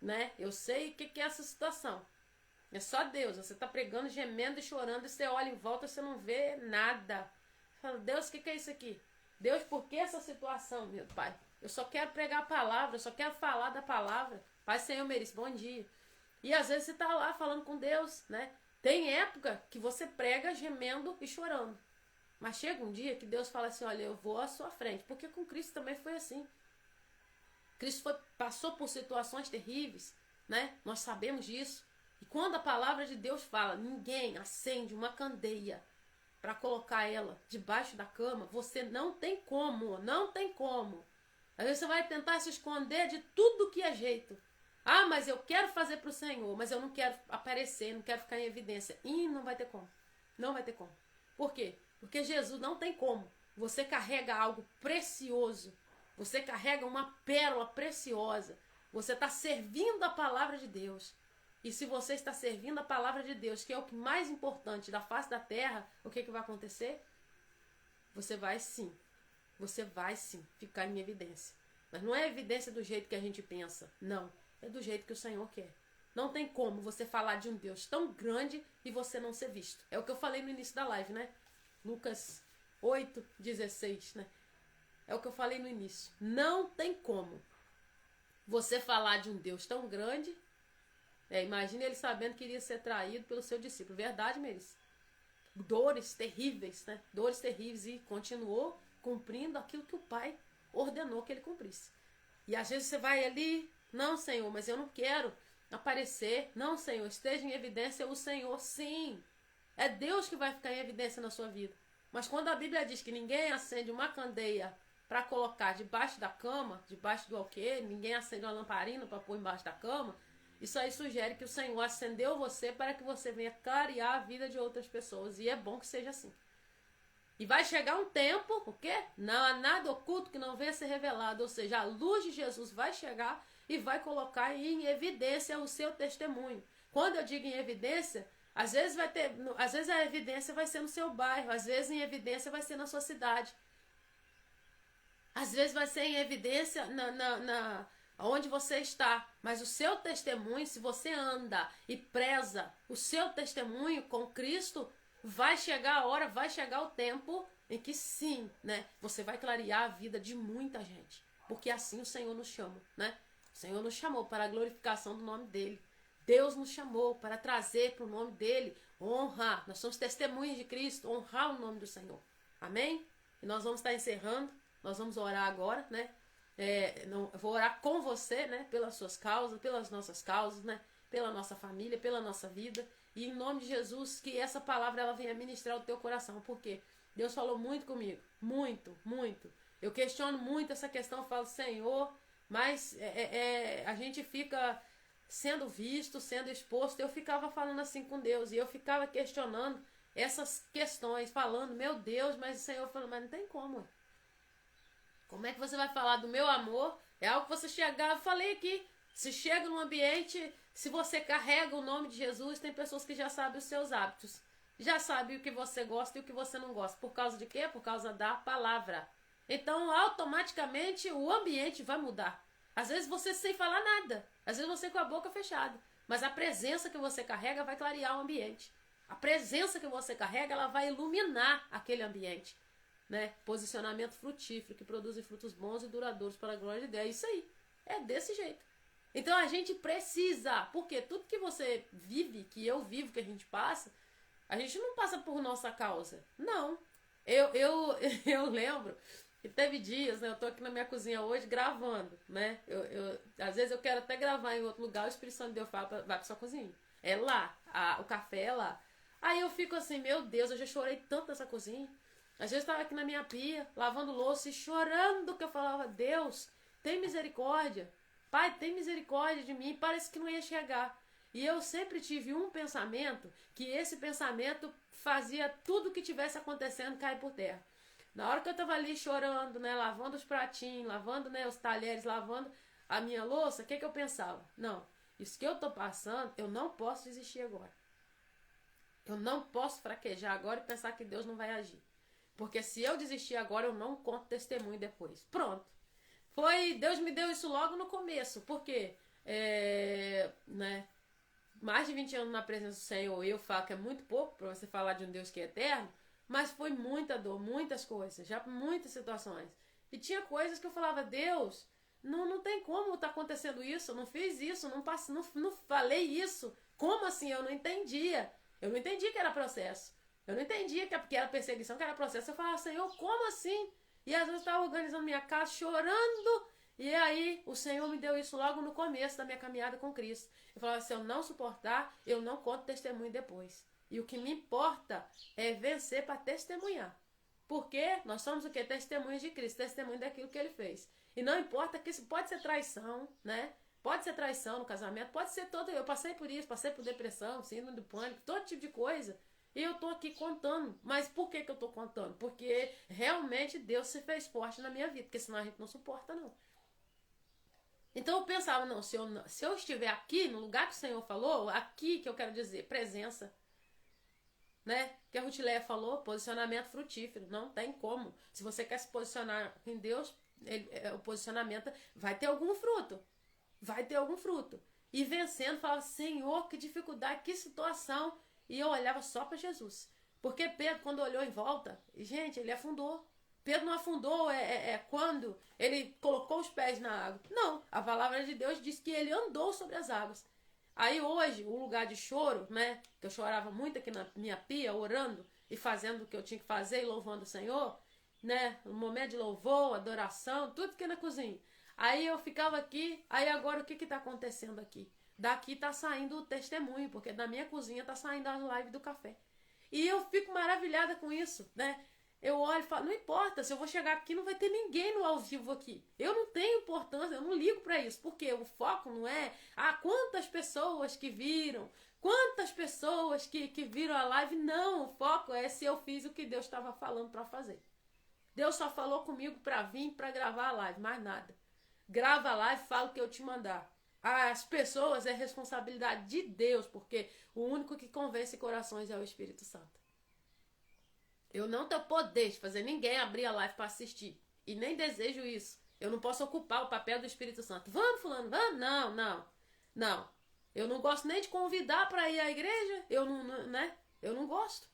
né? Eu sei o que é essa situação. É só Deus. Você está pregando, gemendo e chorando, e você olha em volta, você não vê nada. Fala, Deus, o que é isso aqui? Deus, por que essa situação, meu Pai? Eu só quero pregar a palavra, eu só quero falar da palavra. Pai Senhor Meris, bom dia. E às vezes você está lá falando com Deus, né? Tem época que você prega gemendo e chorando. Mas chega um dia que Deus fala assim, olha, eu vou à sua frente. Porque com Cristo também foi assim. Cristo passou por situações terríveis, né? Nós sabemos disso. E quando a palavra de Deus fala, ninguém acende uma candeia para colocar ela debaixo da cama, você não tem como, não tem como. Às vezes você vai tentar se esconder de tudo que é jeito. Ah, mas eu quero fazer para o Senhor, mas eu não quero aparecer, não quero ficar em evidência. E não vai ter como. Não vai ter como. Por quê? Porque Jesus não tem como. Você carrega algo precioso. Você carrega uma pérola preciosa. Você está servindo a palavra de Deus. E se você está servindo a palavra de Deus, que é o que mais importante da face da terra, o que vai acontecer? Você vai sim ficar em evidência. Mas não é evidência do jeito que a gente pensa. Não. É do jeito que o Senhor quer. Não tem como você falar de um Deus tão grande e você não ser visto. É o que eu falei no início da live, né? Lucas 8:16, né? É o que eu falei no início. Não tem como você falar de um Deus tão grande. Imagine ele sabendo que iria ser traído pelo seu discípulo. Verdade, Meris? Dores terríveis, né? Dores terríveis. E continuou cumprindo aquilo que o Pai ordenou que ele cumprisse. E às vezes você vai ali, não, Senhor, mas eu não quero aparecer. Não, Senhor, esteja em evidência o Senhor, sim. É Deus que vai ficar em evidência na sua vida. Mas quando a Bíblia diz que ninguém acende uma candeia para colocar debaixo da cama, debaixo do alqueire, ninguém acende uma lamparina para pôr embaixo da cama, isso aí sugere que o Senhor acendeu você para que você venha clarear a vida de outras pessoas. E é bom que seja assim. E vai chegar um tempo, o quê? Não há nada oculto que não venha a ser revelado. Ou seja, a luz de Jesus vai chegar e vai colocar em evidência o seu testemunho. Quando eu digo em evidência, às vezes a evidência vai ser no seu bairro, às vezes em evidência vai ser na sua cidade. Às vezes vai ser em evidência onde você está. Mas o seu testemunho, se você anda e preza o seu testemunho com Cristo, vai chegar a hora, vai chegar o tempo em que sim, né? Você vai clarear a vida de muita gente. Porque assim o Senhor nos chama, né? O Senhor nos chamou para a glorificação do nome dele. Deus nos chamou para trazer para o nome dele honra. Nós somos testemunhas de Cristo, honrar o nome do Senhor. Amém? E nós vamos estar encerrando. Nós vamos orar agora, né? Eu vou orar com você, né? Pelas suas causas, pelas nossas causas, né? Pela nossa família, pela nossa vida. E em nome de Jesus, que essa palavra ela venha ministrar o teu coração. Porque Deus falou muito comigo. Muito, muito. Eu questiono muito essa questão. Eu falo, Senhor, mas a gente fica sendo visto, sendo exposto. Eu ficava falando assim com Deus. E eu ficava questionando essas questões. Falando, meu Deus, mas o Senhor falou, mas não tem como. Como é que você vai falar do meu amor? É algo que você chegar, eu falei aqui. Se chega num ambiente, se você carrega o nome de Jesus, tem pessoas que já sabem os seus hábitos. Já sabem o que você gosta e o que você não gosta. Por causa de quê? Por causa da palavra. Então, automaticamente, o ambiente vai mudar. Às vezes você sem falar nada. Às vezes você com a boca fechada. Mas a presença que você carrega vai clarear o ambiente. A presença que você carrega, ela vai iluminar aquele ambiente. Né? Posicionamento frutífero, que produz frutos bons e duradouros para a glória de Deus. É isso aí. É desse jeito. Então a gente precisa, porque tudo que você vive, que eu vivo, que a gente passa, a gente não passa por nossa causa. Não. Eu lembro que teve dias, né? Eu tô aqui na minha cozinha hoje gravando, né? Às vezes eu quero até gravar em outro lugar, o Espírito Santo de Deus fala, vai pra sua cozinha. É lá, o café é lá. Aí eu fico assim, meu Deus, eu já chorei tanto nessa cozinha. Às vezes eu estava aqui na minha pia, lavando louça e chorando, que eu falava, Deus, tem misericórdia. Pai, tem misericórdia de mim. Parece que não ia chegar. E eu sempre tive um pensamento, que esse pensamento fazia tudo que tivesse acontecendo cair por terra. Na hora que eu estava ali chorando, né, lavando os pratinhos, lavando, né, os talheres, lavando a minha louça, o que eu pensava? Não, isso que eu estou passando, eu não posso desistir agora. Eu não posso fraquejar agora e pensar que Deus não vai agir. Porque se eu desistir agora, eu não conto testemunho depois. Pronto. Deus me deu isso logo no começo. Por quê? Né? mais de 20 anos na presença do Senhor, eu falo que é muito pouco para você falar de um Deus que é eterno, mas foi muita dor, muitas coisas, já muitas situações. E tinha coisas que eu falava, Deus, não tem como tá acontecendo isso, eu não fiz isso, não falei isso. Como assim? Eu não entendia. Eu não entendia que era processo. Eu não entendia que era perseguição, que era processo. Eu falava, Senhor, como assim? E às vezes eu estava organizando minha casa, chorando. E aí o Senhor me deu isso logo no começo da minha caminhada com Cristo. Eu falava, se eu não suportar, eu não conto testemunho depois. E o que me importa é vencer para testemunhar. Porque nós somos o quê? Testemunhos de Cristo, testemunho daquilo que Ele fez. E não importa que isso pode ser traição, né? Pode ser traição no casamento, pode ser todo. Eu passei por isso, passei por depressão, síndrome do pânico, todo tipo de coisa. E eu tô aqui contando. Mas por que eu tô contando? Porque realmente Deus se fez forte na minha vida. Porque senão a gente não suporta, não. Então eu pensava, não, se eu estiver aqui, no lugar que o Senhor falou, aqui que eu quero dizer, presença. Né? Que a Rutileia falou, posicionamento frutífero. Não tem como. Se você quer se posicionar em Deus, o posicionamento vai ter algum fruto. Vai ter algum fruto. E vencendo, falava, Senhor, que dificuldade, que situação. E eu olhava só para Jesus. Porque Pedro, quando olhou em volta, gente, ele afundou. Pedro não afundou quando ele colocou os pés na água. Não, a palavra de Deus diz que ele andou sobre as águas. Aí hoje, o lugar de choro, né? Que eu chorava muito aqui na minha pia, orando e fazendo o que eu tinha que fazer e louvando o Senhor, né? Um momento de louvor, adoração, tudo que é na cozinha. Aí eu ficava aqui, aí agora o que está acontecendo aqui? Daqui está saindo o testemunho, porque da minha cozinha está saindo as lives do café. E eu fico maravilhada com isso, né? Eu olho e falo, não importa, se eu vou chegar aqui não vai ter ninguém no ao vivo aqui. Eu não tenho importância, eu não ligo para isso, porque o foco não é quantas pessoas que viram, quantas pessoas que viram a live. Não, o foco é se eu fiz o que Deus estava falando para fazer. Deus só falou comigo para vir para gravar a live, mais nada. Grava a live, fala o que eu te mandar. As pessoas é responsabilidade de Deus, porque o único que convence corações é o Espírito Santo. Eu não tenho poder de fazer ninguém abrir a live para assistir. E nem desejo isso. Eu não posso ocupar o papel do Espírito Santo. Vamos, fulano, vamos? Não. Eu não gosto nem de convidar para ir à igreja. Eu não gosto.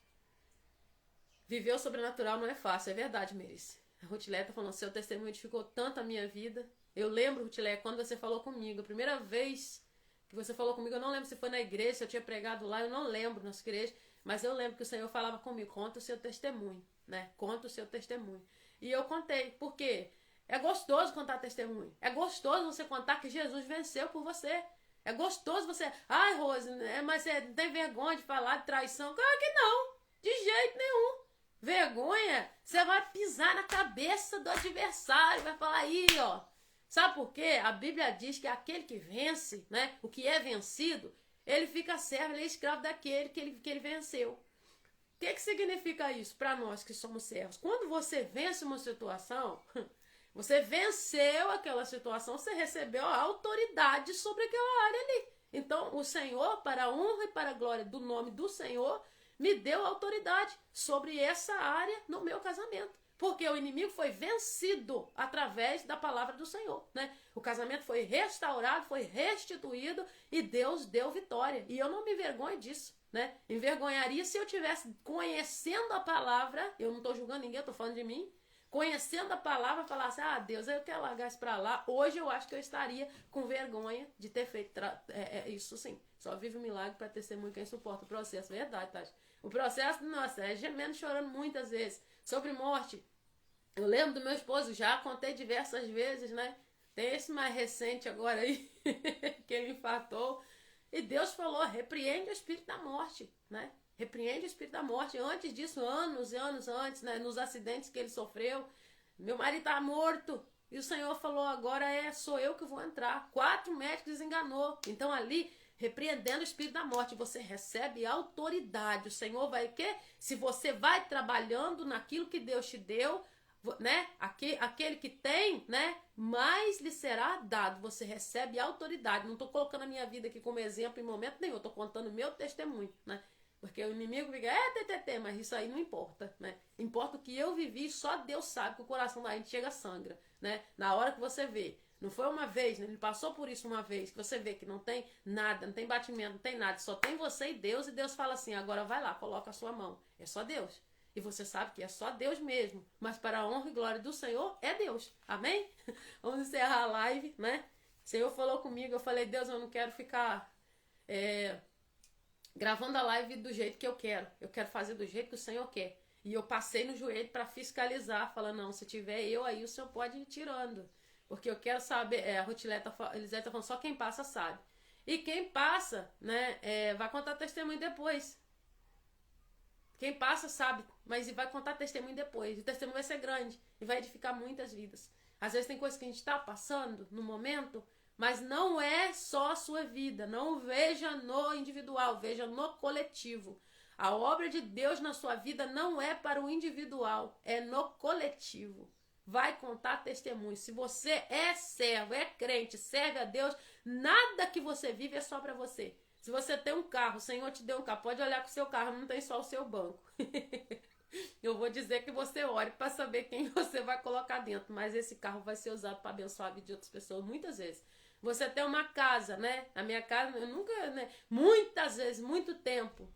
Viver o sobrenatural não é fácil, é verdade, Merice. A Rutileia tá falando, seu testemunho edificou tanto a minha vida. Eu lembro, Rutileia, quando você falou comigo, a primeira vez que você falou comigo, eu não lembro se foi na igreja, se eu tinha pregado lá, eu não lembro nas igrejas, mas eu lembro que o Senhor falava comigo, conta o seu testemunho, né? Conta o seu testemunho. E eu contei, por quê? É gostoso contar testemunho. É gostoso você contar que Jesus venceu por você. É gostoso você... Ai, Rose, mas você não tem vergonha de falar de traição? Claro que não. De jeito nenhum. Vergonha, você vai pisar na cabeça do adversário, vai falar aí, ó. Sabe por quê? A Bíblia diz que aquele que vence, né? O que é vencido, ele fica servo, ele é escravo daquele que ele venceu. O que significa isso para nós que somos servos? Quando você vence uma situação, você venceu aquela situação, você recebeu a autoridade sobre aquela área ali. Então, o Senhor, para a honra e para a glória do nome do Senhor, me deu autoridade sobre essa área no meu casamento. Porque o inimigo foi vencido através da palavra do Senhor, né? O casamento foi restaurado, foi restituído e Deus deu vitória. E eu não me envergonho disso, né? Envergonharia se eu tivesse conhecendo a palavra, eu não estou julgando ninguém, eu estou falando de mim, conhecendo a palavra, falasse, Deus, eu quero largar isso para lá. Hoje eu acho que eu estaria com vergonha de ter feito isso sim. Só vive um milagre para testemunho quem suporta o processo. Verdade, Tati. O processo, nossa, é gemendo, chorando muitas vezes. Sobre morte. Eu lembro do meu esposo, já contei diversas vezes, né? Tem esse mais recente agora aí, que ele infartou. E Deus falou, repreende o espírito da morte, né? Repreende o espírito da morte. Antes disso, anos e anos antes, né? Nos acidentes que ele sofreu. Meu marido está morto. E o Senhor falou, agora sou eu que vou entrar. 4 médicos enganou. Então ali, repreendendo o espírito da morte, você recebe autoridade. O Senhor vai o quê? Se você vai trabalhando naquilo que Deus te deu, né? Aquele que tem, né? Mais lhe será dado. Você recebe autoridade. Não estou colocando a minha vida aqui como exemplo em momento nenhum. Estou contando o meu testemunho, né? Porque o inimigo fica, mas isso aí não importa, né? Importa o que eu vivi, só Deus sabe que o coração da gente chega a sangra, né? Na hora que você vê, Não foi uma vez, né? Ele passou por isso uma vez, que você vê que não tem nada, não tem batimento, não tem nada, só tem você e Deus fala assim, agora vai lá, coloca a sua mão. É só Deus. E você sabe que é só Deus mesmo, mas para a honra e glória do Senhor é Deus. Amém? Vamos encerrar a live, né? O Senhor falou comigo, eu falei, Deus, eu não quero ficar gravando a live do jeito que eu quero fazer do jeito que o Senhor quer. E eu passei no joelho para fiscalizar, falando, não, se tiver eu aí, o Senhor pode ir tirando. Porque eu quero saber, a Elisete tá falando, só quem passa sabe. E quem passa, né, vai contar testemunho depois. Quem passa sabe, mas vai contar testemunho depois. O testemunho vai ser grande e vai edificar muitas vidas. Às vezes tem coisas que a gente está passando no momento, mas não é só a sua vida. Não veja no individual, veja no coletivo. A obra de Deus na sua vida não é para o individual, é no coletivo. Vai contar testemunho. Se você é servo, é crente, serve a Deus, nada que você vive é só para você. Se você tem um carro, o Senhor te deu um carro, pode olhar com o seu carro, não tem só o seu banco. Eu vou dizer que você ore para saber quem você vai colocar dentro, mas esse carro vai ser usado para abençoar a vida de outras pessoas muitas vezes. Você tem uma casa, né? A minha casa, eu nunca, né? Muitas vezes, muito tempo,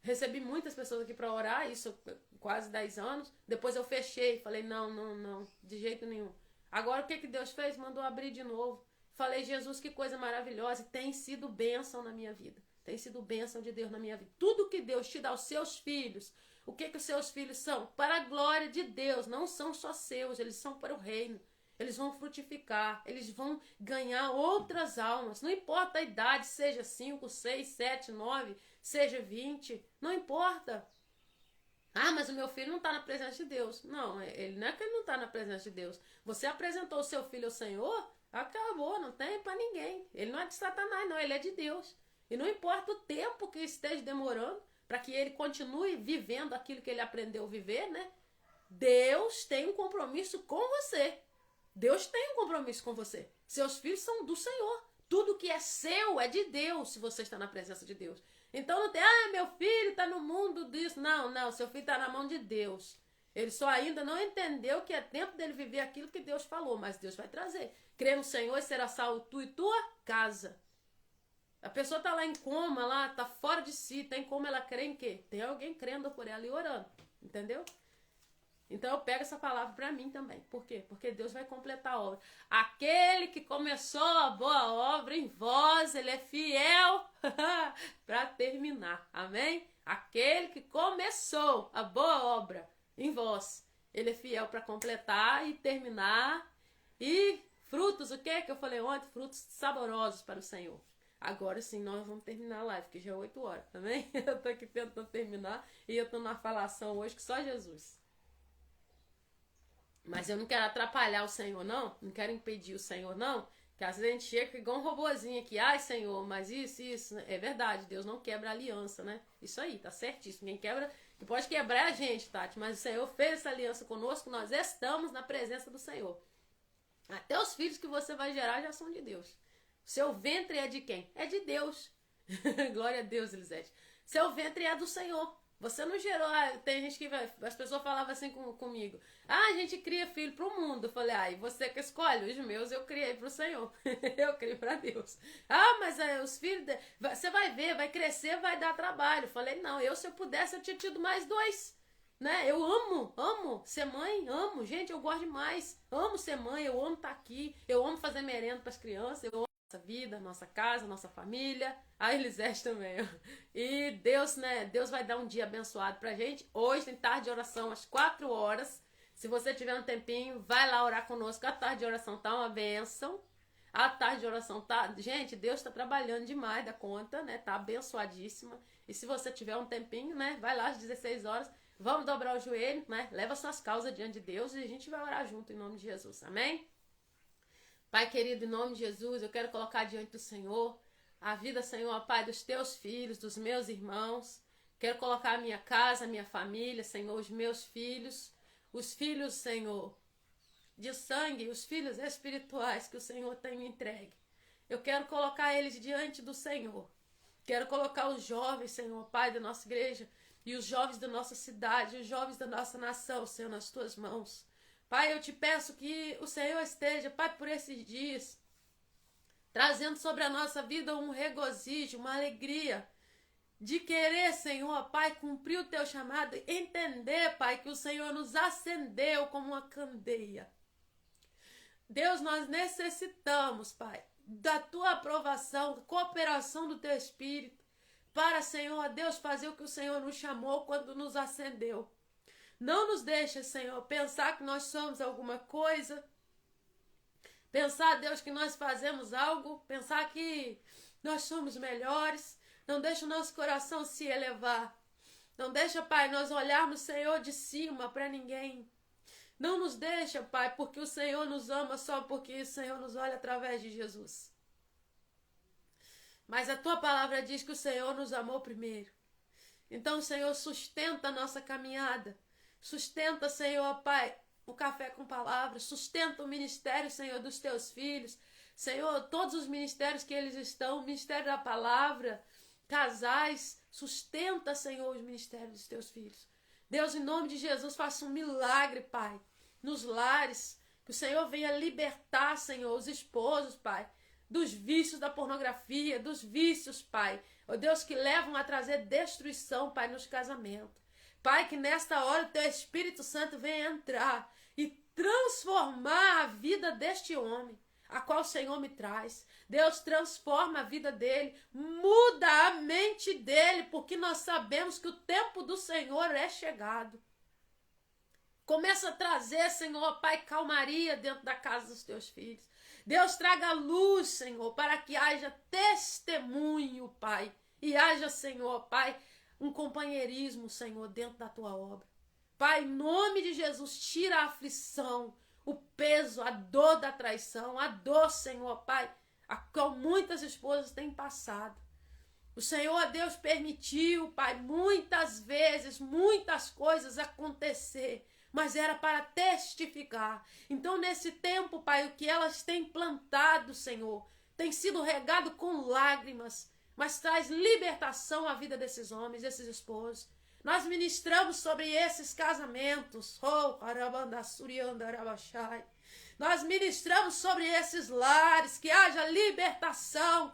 recebi muitas pessoas aqui para orar, isso quase 10 anos. Depois eu fechei, falei, não, de jeito nenhum. Agora o que Deus fez? Mandou abrir de novo. Falei, Jesus, que coisa maravilhosa. E tem sido bênção na minha vida. Tem sido bênção de Deus na minha vida. Tudo que Deus te dá aos seus filhos, o que os seus filhos são? Para a glória de Deus. Não são só seus, eles são para o reino. Eles vão frutificar, eles vão ganhar outras almas. Não importa a idade, seja 5, 6, 7, 9, seja 20. Não importa. Ah, mas o meu filho não está na presença de Deus. Não, ele não é que ele não está na presença de Deus. Você apresentou o seu filho ao Senhor, acabou, não tem para ninguém. Ele não é de Satanás, não, ele é de Deus. E não importa o tempo que esteja demorando para que ele continue vivendo aquilo que ele aprendeu a viver, né? Deus tem um compromisso com você. Deus tem um compromisso com você. Seus filhos são do Senhor. Tudo que é seu é de Deus, se você está na presença de Deus. Então não tem, meu filho está no mundo disso. Não, seu filho está na mão de Deus. Ele só ainda não entendeu que é tempo dele viver aquilo que Deus falou, mas Deus vai trazer. Crê no Senhor e será salvo tu e tua casa. A pessoa está lá em coma, lá, está fora de si, está em coma, ela crê em quê? Tem alguém crendo por ela e orando, entendeu? Então eu pego essa palavra para mim também. Por quê? Porque Deus vai completar a obra. Aquele que começou a boa obra em vós, ele é fiel para terminar. Amém? Aquele que começou a boa obra em vós, ele é fiel para completar e terminar. E frutos, o que eu falei ontem? Frutos saborosos para o Senhor. Agora sim, nós vamos terminar a live, porque já é 8 horas, amém? Eu tô aqui tentando terminar e eu tô na falação hoje que só Jesus. Mas eu não quero atrapalhar o Senhor, não. Não quero impedir o Senhor, não. Que às vezes a gente chega igual um robozinho aqui. Ai, Senhor, mas isso. É verdade, Deus não quebra a aliança, né? Isso aí, tá certíssimo. Quem quebra, que pode quebrar é a gente, Tati. Mas o Senhor fez essa aliança conosco, nós estamos na presença do Senhor. Até os filhos que você vai gerar já são de Deus. Seu ventre é de quem? É de Deus. Glória a Deus, Elisete. Seu ventre é do Senhor. Você não gerou. Tem gente que as pessoas falavam assim comigo. A gente cria filho pro mundo. Eu falei, e você que escolhe? Os meus eu criei pro Senhor. Eu criei pra Deus. Mas os filhos. Você vai ver, vai crescer, vai dar trabalho. Eu falei, não, se eu pudesse, eu tinha tido mais 2. Né? Eu amo ser mãe, amo. Gente, eu gosto demais. Amo ser mãe, eu amo estar aqui. Eu amo fazer merenda pras crianças. Eu amo nossa vida, nossa casa, nossa família, a Elisete também. E Deus, né? Deus vai dar um dia abençoado pra gente. Hoje tem tarde de oração às 4 horas. Se você tiver um tempinho, vai lá orar conosco. A tarde de oração tá uma bênção. A tarde de oração tá... Gente, Deus tá trabalhando demais da conta, né? Tá abençoadíssima. E se você tiver um tempinho, né? Vai lá às 16 horas. Vamos dobrar o joelho, né? Leva suas causas diante de Deus e a gente vai orar junto em nome de Jesus. Amém? Pai querido, em nome de Jesus, eu quero colocar diante do Senhor a vida, Senhor, Pai, dos teus filhos, dos meus irmãos. Quero colocar a minha casa, a minha família, Senhor, os meus filhos, os filhos, Senhor, de sangue, os filhos espirituais que o Senhor tem me entregue. Eu quero colocar eles diante do Senhor. Quero colocar os jovens, Senhor, Pai, da nossa igreja, e os jovens da nossa cidade, os jovens da nossa nação, Senhor, nas tuas mãos. Pai, eu te peço que o Senhor esteja, Pai, por esses dias, trazendo sobre a nossa vida um regozijo, uma alegria, de querer, Senhor, Pai, cumprir o teu chamado, entender, Pai, que o Senhor nos acendeu como uma candeia. Deus, nós necessitamos, Pai, da tua aprovação, cooperação do teu Espírito, para, Senhor, Deus, fazer o que o Senhor nos chamou quando nos acendeu. Não nos deixa, Senhor, pensar que nós somos alguma coisa, pensar, Deus, que nós fazemos algo, pensar que nós somos melhores. Não deixa o nosso coração se elevar. Não deixa, Pai, nós olharmos, Senhor, de cima para ninguém. Não nos deixa, Pai, porque o Senhor nos ama, só porque o Senhor nos olha através de Jesus. Mas a tua palavra diz que o Senhor nos amou primeiro. Então, Senhor, sustenta a nossa caminhada. Sustenta, Senhor, Pai, o Café com Palavras. Sustenta o ministério, Senhor, dos teus filhos. Senhor, todos os ministérios que eles estão, o ministério da palavra, casais, sustenta, Senhor, os ministérios dos teus filhos. Deus, em nome de Jesus, faça um milagre, Pai, nos lares. Que o Senhor venha libertar, Senhor, os esposos, Pai, dos vícios da pornografia, dos vícios, Pai. Ó Deus, que levam a trazer destruição, Pai, nos casamentos. Pai, que nesta hora o teu Espírito Santo venha entrar e transformar a vida deste homem, a qual o Senhor me traz. Deus, transforma a vida dele, muda a mente dele, porque nós sabemos que o tempo do Senhor é chegado. Começa a trazer, Senhor, Pai, calmaria dentro da casa dos teus filhos. Deus, traga luz, Senhor, para que haja testemunho, Pai, e haja, Senhor, Pai, um companheirismo, Senhor, dentro da tua obra. Pai, em nome de Jesus, tira a aflição, o peso, a dor da traição, a dor, Senhor, Pai, a qual muitas esposas têm passado. O Senhor, Deus, permitiu, Pai, muitas vezes, muitas coisas acontecer, mas era para testificar. Então, nesse tempo, Pai, o que elas têm plantado, Senhor, tem sido regado com lágrimas, mas traz libertação à vida desses homens, desses esposos. Nós ministramos sobre esses casamentos. Nós ministramos sobre esses lares, que haja libertação.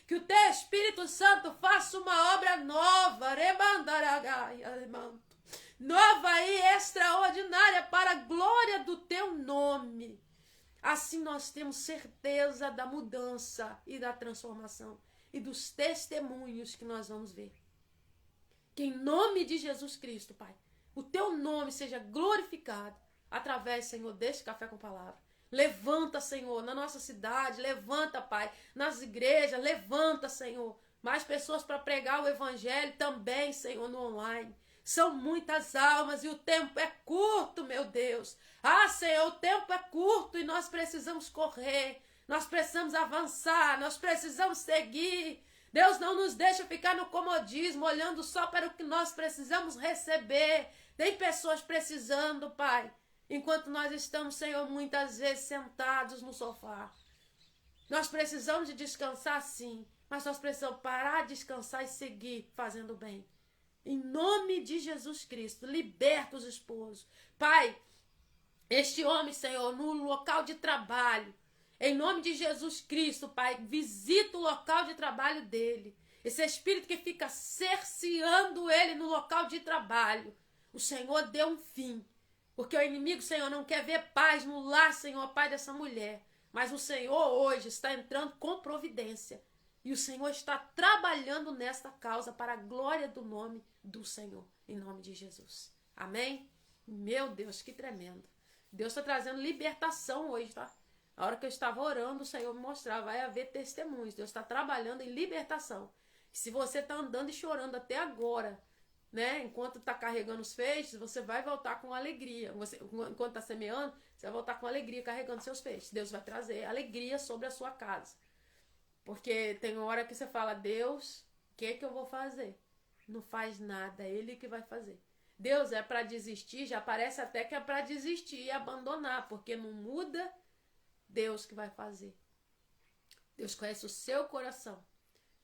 Que o teu Espírito Santo faça uma obra nova. Nova e extraordinária para a glória do teu nome. Assim nós temos certeza da mudança e da transformação e dos testemunhos que nós vamos ver. Que em nome de Jesus Cristo, Pai, o teu nome seja glorificado através, Senhor, deste Café com Palavra. Levanta, Senhor, na nossa cidade, levanta, Pai, nas igrejas, levanta, Senhor, mais pessoas para pregar o Evangelho também, Senhor, no online. São muitas almas e o tempo é curto, meu Deus. Ah, Senhor, o tempo é curto e nós precisamos correr, nós precisamos avançar, nós precisamos seguir. Deus, não nos deixa ficar no comodismo, olhando só para o que nós precisamos receber. Tem pessoas precisando, Pai, enquanto nós estamos, Senhor, muitas vezes sentados no sofá. Nós precisamos de descansar, sim, mas nós precisamos parar, descansar e seguir fazendo bem. Em nome de Jesus Cristo, liberta os esposos. Pai, este homem, Senhor, no local de trabalho, em nome de Jesus Cristo, Pai, visita o local de trabalho dele. Esse espírito que fica cerceando ele no local de trabalho, o Senhor deu um fim. Porque o inimigo, Senhor, não quer ver paz no lar, Senhor, Pai, dessa mulher. Mas o Senhor hoje está entrando com providência. E o Senhor está trabalhando nesta causa para a glória do nome do Senhor. Em nome de Jesus. Amém? Meu Deus, que tremendo. Deus está trazendo libertação hoje, tá? A hora que eu estava orando, o Senhor me mostrava, vai haver testemunhos. Deus está trabalhando em libertação. E se você está andando e chorando até agora, né? Enquanto está carregando os feixes, você vai voltar com alegria. Enquanto está semeando, você vai voltar com alegria carregando seus feixes. Deus vai trazer alegria sobre a sua casa. Porque tem hora que você fala, Deus, o que eu vou fazer? Não faz nada, é Ele que vai fazer. Deus, é para desistir, já parece até que é para desistir e abandonar, porque não muda, Deus que vai fazer. Deus conhece o seu coração,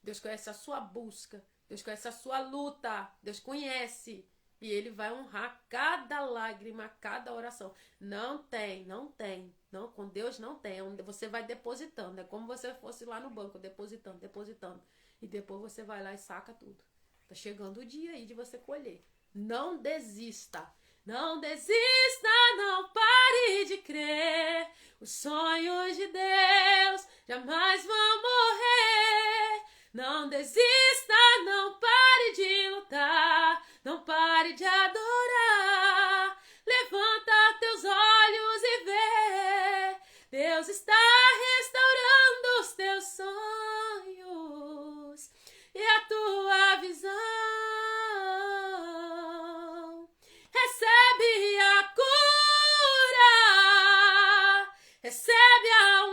Deus conhece a sua busca, Deus conhece a sua luta, Deus conhece. E ele vai honrar cada lágrima, cada oração. Não tem. Não, com Deus não tem. É onde você vai depositando. É como se você fosse lá no banco, depositando. E depois você vai lá e saca tudo. Tá chegando o dia aí de você colher. Não desista. Não desista, não pare de crer. Os sonhos de Deus jamais vão morrer. Não desista, não pare de lutar. Não pare de adorar. Levanta teus olhos e vê. Deus está restaurando os teus sonhos e a tua visão. Recebe a cura, recebe a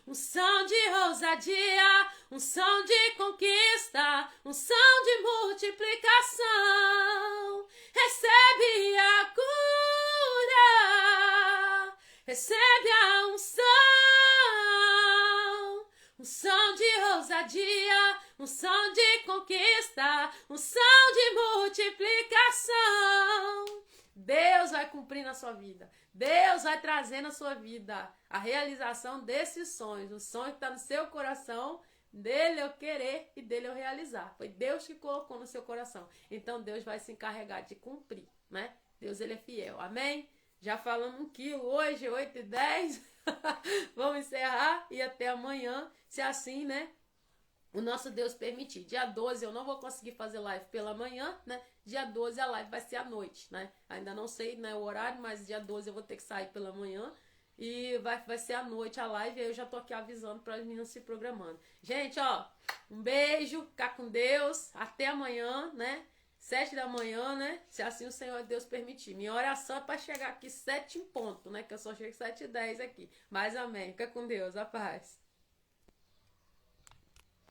unção de ousadia, unção de conquista, unção de multiplicação. Recebe a cura, recebe a unção de ousadia, unção de conquista, unção de multiplicação. Deus vai cumprir na sua vida. Deus vai trazer na sua vida a realização desses sonhos. O sonho que está no seu coração, dele eu querer e dele eu realizar. Foi Deus que colocou no seu coração. Então Deus vai se encarregar de cumprir, né? Deus, ele é fiel. Amém? Já falamos 1 quilo hoje, 8h10. Vamos encerrar e até amanhã, se assim, né? O nosso Deus permitir. Dia 12 eu não vou conseguir fazer live pela manhã, né? Dia 12 a live vai ser à noite, né? Ainda não sei, né, o horário, mas dia 12 eu vou ter que sair pela manhã. E vai ser à noite a live. E aí eu já tô aqui avisando para os meninos se programando. Gente, ó, um beijo, ficar com Deus. Até amanhã, né? 7 da manhã, né? Se assim o Senhor Deus permitir. Minha oração é para chegar aqui 7 em ponto, né? Que eu só chego 7h10 aqui. Mas amém. Fica com Deus. A paz.